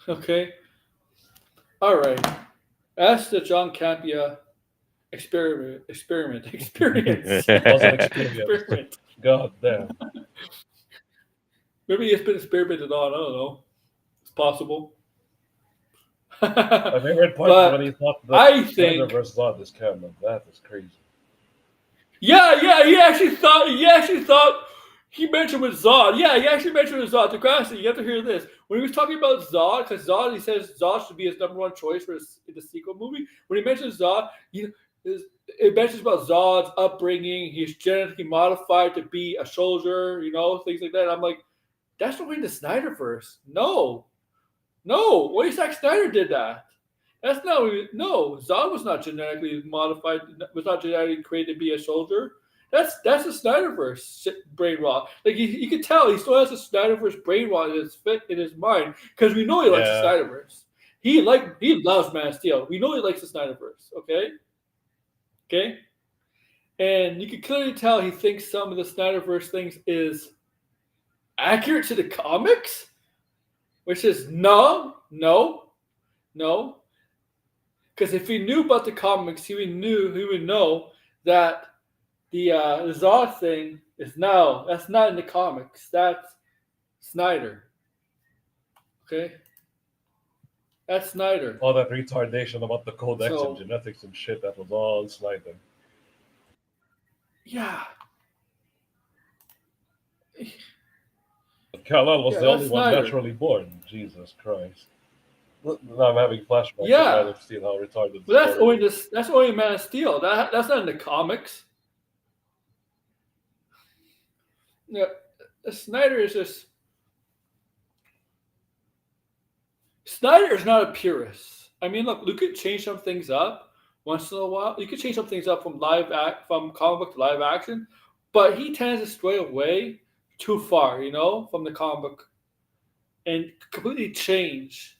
[SPEAKER 1] Okay. All right. That's the John Campea experience.
[SPEAKER 10] It was an experiment. God damn.
[SPEAKER 1] Maybe it's been experimented on. I don't know. It's possible.
[SPEAKER 10] My favorite part is when he thought that Snyder versus Zod is canon. That is crazy.
[SPEAKER 1] Yeah. He actually thought he mentioned with Zod. Yeah, he actually mentioned with Zod. Degrassi, you have to hear this. When he was talking about Zod, because Zod, he says Zod should be his number one choice for the sequel movie. When he mentions Zod, it mentions about Zod's upbringing. He's genetically modified to be a soldier, things like that. I'm like, that's not in the Snyderverse. No. Why Zack Snyder did that? That's not. No, Zod was not genetically modified. Was not genetically created to be a soldier. That's a Snyderverse brain rot. Like you can tell, he still has a Snyderverse brain rot in his mind because we know he likes the Snyderverse. He loves Man of Steel. We know he likes the Snyderverse. Okay. And you can clearly tell he thinks some of the Snyderverse things is accurate to the comics, which is no. Because if he knew about the comics, he would know that the Zod thing is that's not in the comics. That's Snyder. Okay, that's Snyder.
[SPEAKER 10] All that retardation about the codex and genetics and shit, that was all Snyder.
[SPEAKER 1] Yeah.
[SPEAKER 10] But Kal-El was the only one naturally born. Jesus Christ. Now I'm having flashbacks of Man of Steel, how retarded.
[SPEAKER 1] But that's only Man of Steel. That's not in the comics. Yeah, Snyder is just. Snyder is not a purist. I mean, look, you could change some things up once in a while. You could change some things up from from comic book to live action, but he tends to stray away too far, from the comic book, and completely change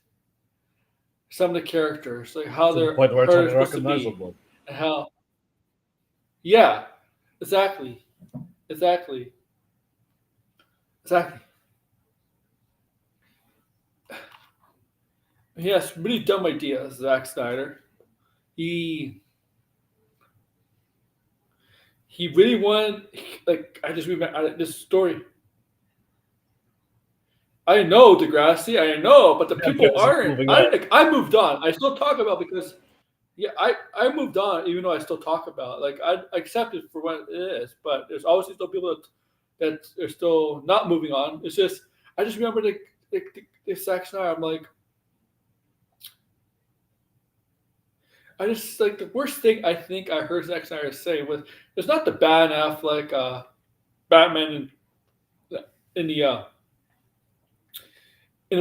[SPEAKER 1] some of the characters, like how they're supposed to be, and how. Yeah, exactly. He has really dumb ideas, Zack Snyder. He really wanted, I just remember this story. I know Degrassi, I know, but the people aren't. I moved on. I still talk about because, I moved on, even though I still talk about it. I accept it for what it is, but there's obviously still people that are still not moving on. It's just, I just remember the Zack Snyder. I'm like, I just the worst thing I think I heard Zack Snyder say was it's not the Ben Affleck Batman in the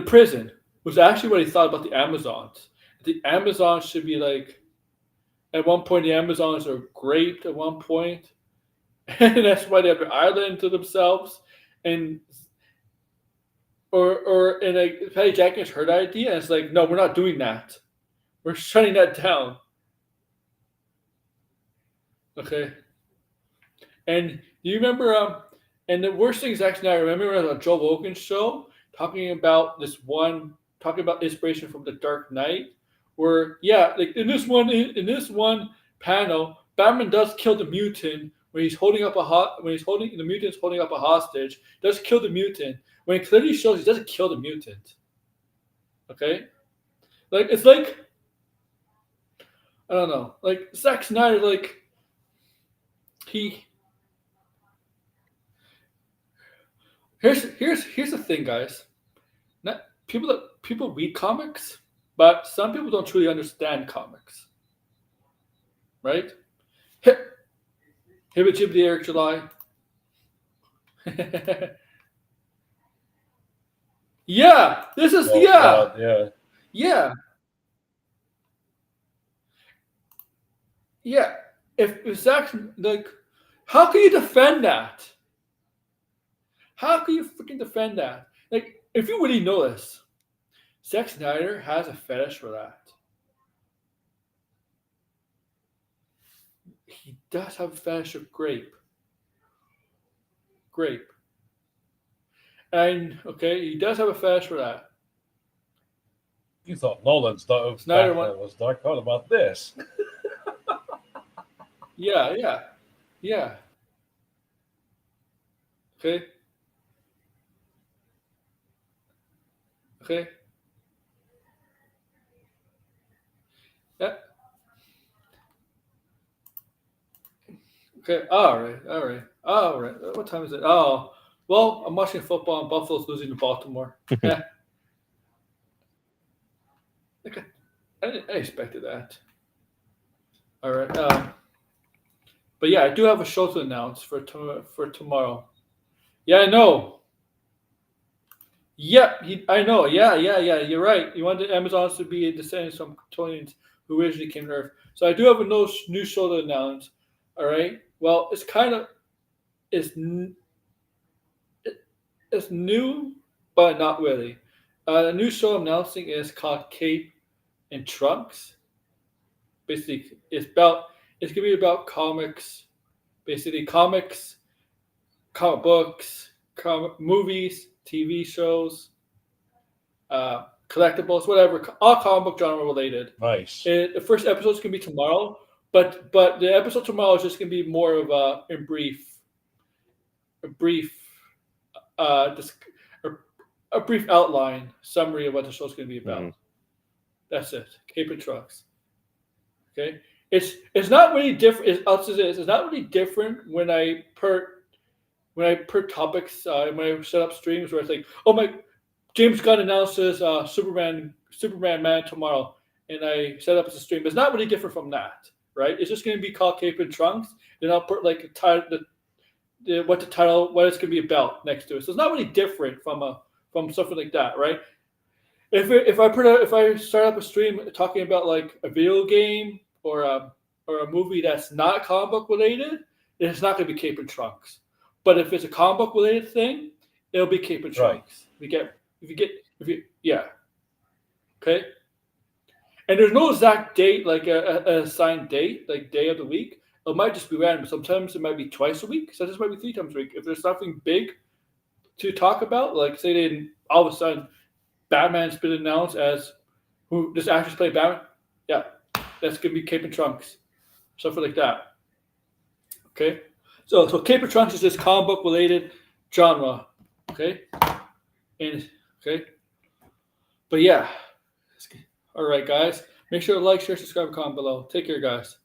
[SPEAKER 1] prison. It was actually what he thought about the Amazons. The Amazons should be at one point the Amazons are raped at one point, and that's why they have an island to themselves. And Patty Jenkins heard that idea and it's like, no, we're not doing that. We're shutting that down. Okay. And do you remember? And the worst thing is actually, I remember on Joe Rogan's show talking about inspiration from The Dark Knight, where in this one panel, Batman does kill the mutant when he's holding up the mutant's holding up a hostage. Does kill the mutant when it clearly shows he doesn't kill the mutant. Okay, it's like. I don't know. Zack Snyder, here's the thing, guys. Not people read comics, but some people don't truly understand comics. Right? Hibba Jib the Eric July. Yeah, this is
[SPEAKER 10] God, yeah.
[SPEAKER 1] Yeah. Yeah, if Zack, how can you defend that? How can you freaking defend that? If you really know this, Zack Snyder has a fetish for that. He does have a fetish of grape. And, he does have a fetish for that.
[SPEAKER 10] You thought Nolan's Snyder was dark. What about this?
[SPEAKER 1] Yeah. Okay. Yeah. Okay. All right. What time is it? Oh, well, I'm watching football and Buffalo's losing to Baltimore. Yeah. Okay. I expected that. All right. But yeah, I do have a show to announce for tomorrow. Yeah, I know. Yeah, I know. Yeah. You're right. You want the Amazons to be descendants from Kryptonians who originally came to Earth. So I do have a new show to announce. All right. Well, it's new, but not really. The new show I'm announcing is called Cape and Trunks. Basically, it's going to be about comics. Basically, comics, comic books, comic movies, TV shows, collectibles, whatever, all comic book genre related.
[SPEAKER 10] Nice.
[SPEAKER 1] And the first episode's gonna be tomorrow, but the episode tomorrow is just gonna be more of a brief outline summary of what the show's gonna be about.
[SPEAKER 4] Mhm.
[SPEAKER 1] That's it. Cape and Trucks. Okay, it's not really different. It's not really different when I per topics when I set up streams where it's like, oh my, James Gunn announces Superman Man tomorrow, and I set up as a stream. It's not really different from that, right? It's just going to be called Cape and Trunks, and I'll put like what it's going to be about next to it. So it's not really different from something like that, right? If I start up a stream talking about like a video game or a movie that's not comic book related, it's not going to be Cape and Trunks. But if it's a comic book related thing, it'll be Cape and Trunks. Yeah. Okay. And there's no exact date, like a assigned date, like day of the week. It might just be random. Sometimes it might be twice a week. Sometimes it might be 3 times a week. If there's something big to talk about, like say all of a sudden Batman's been announced as who this actress played Batman. Yeah, that's gonna be Cape and Trunks, something like that. Okay, so Cape and Trunks is this comic book related genre. Okay, but yeah, all right, guys. Make sure to like, share, subscribe, comment below. Take care, guys.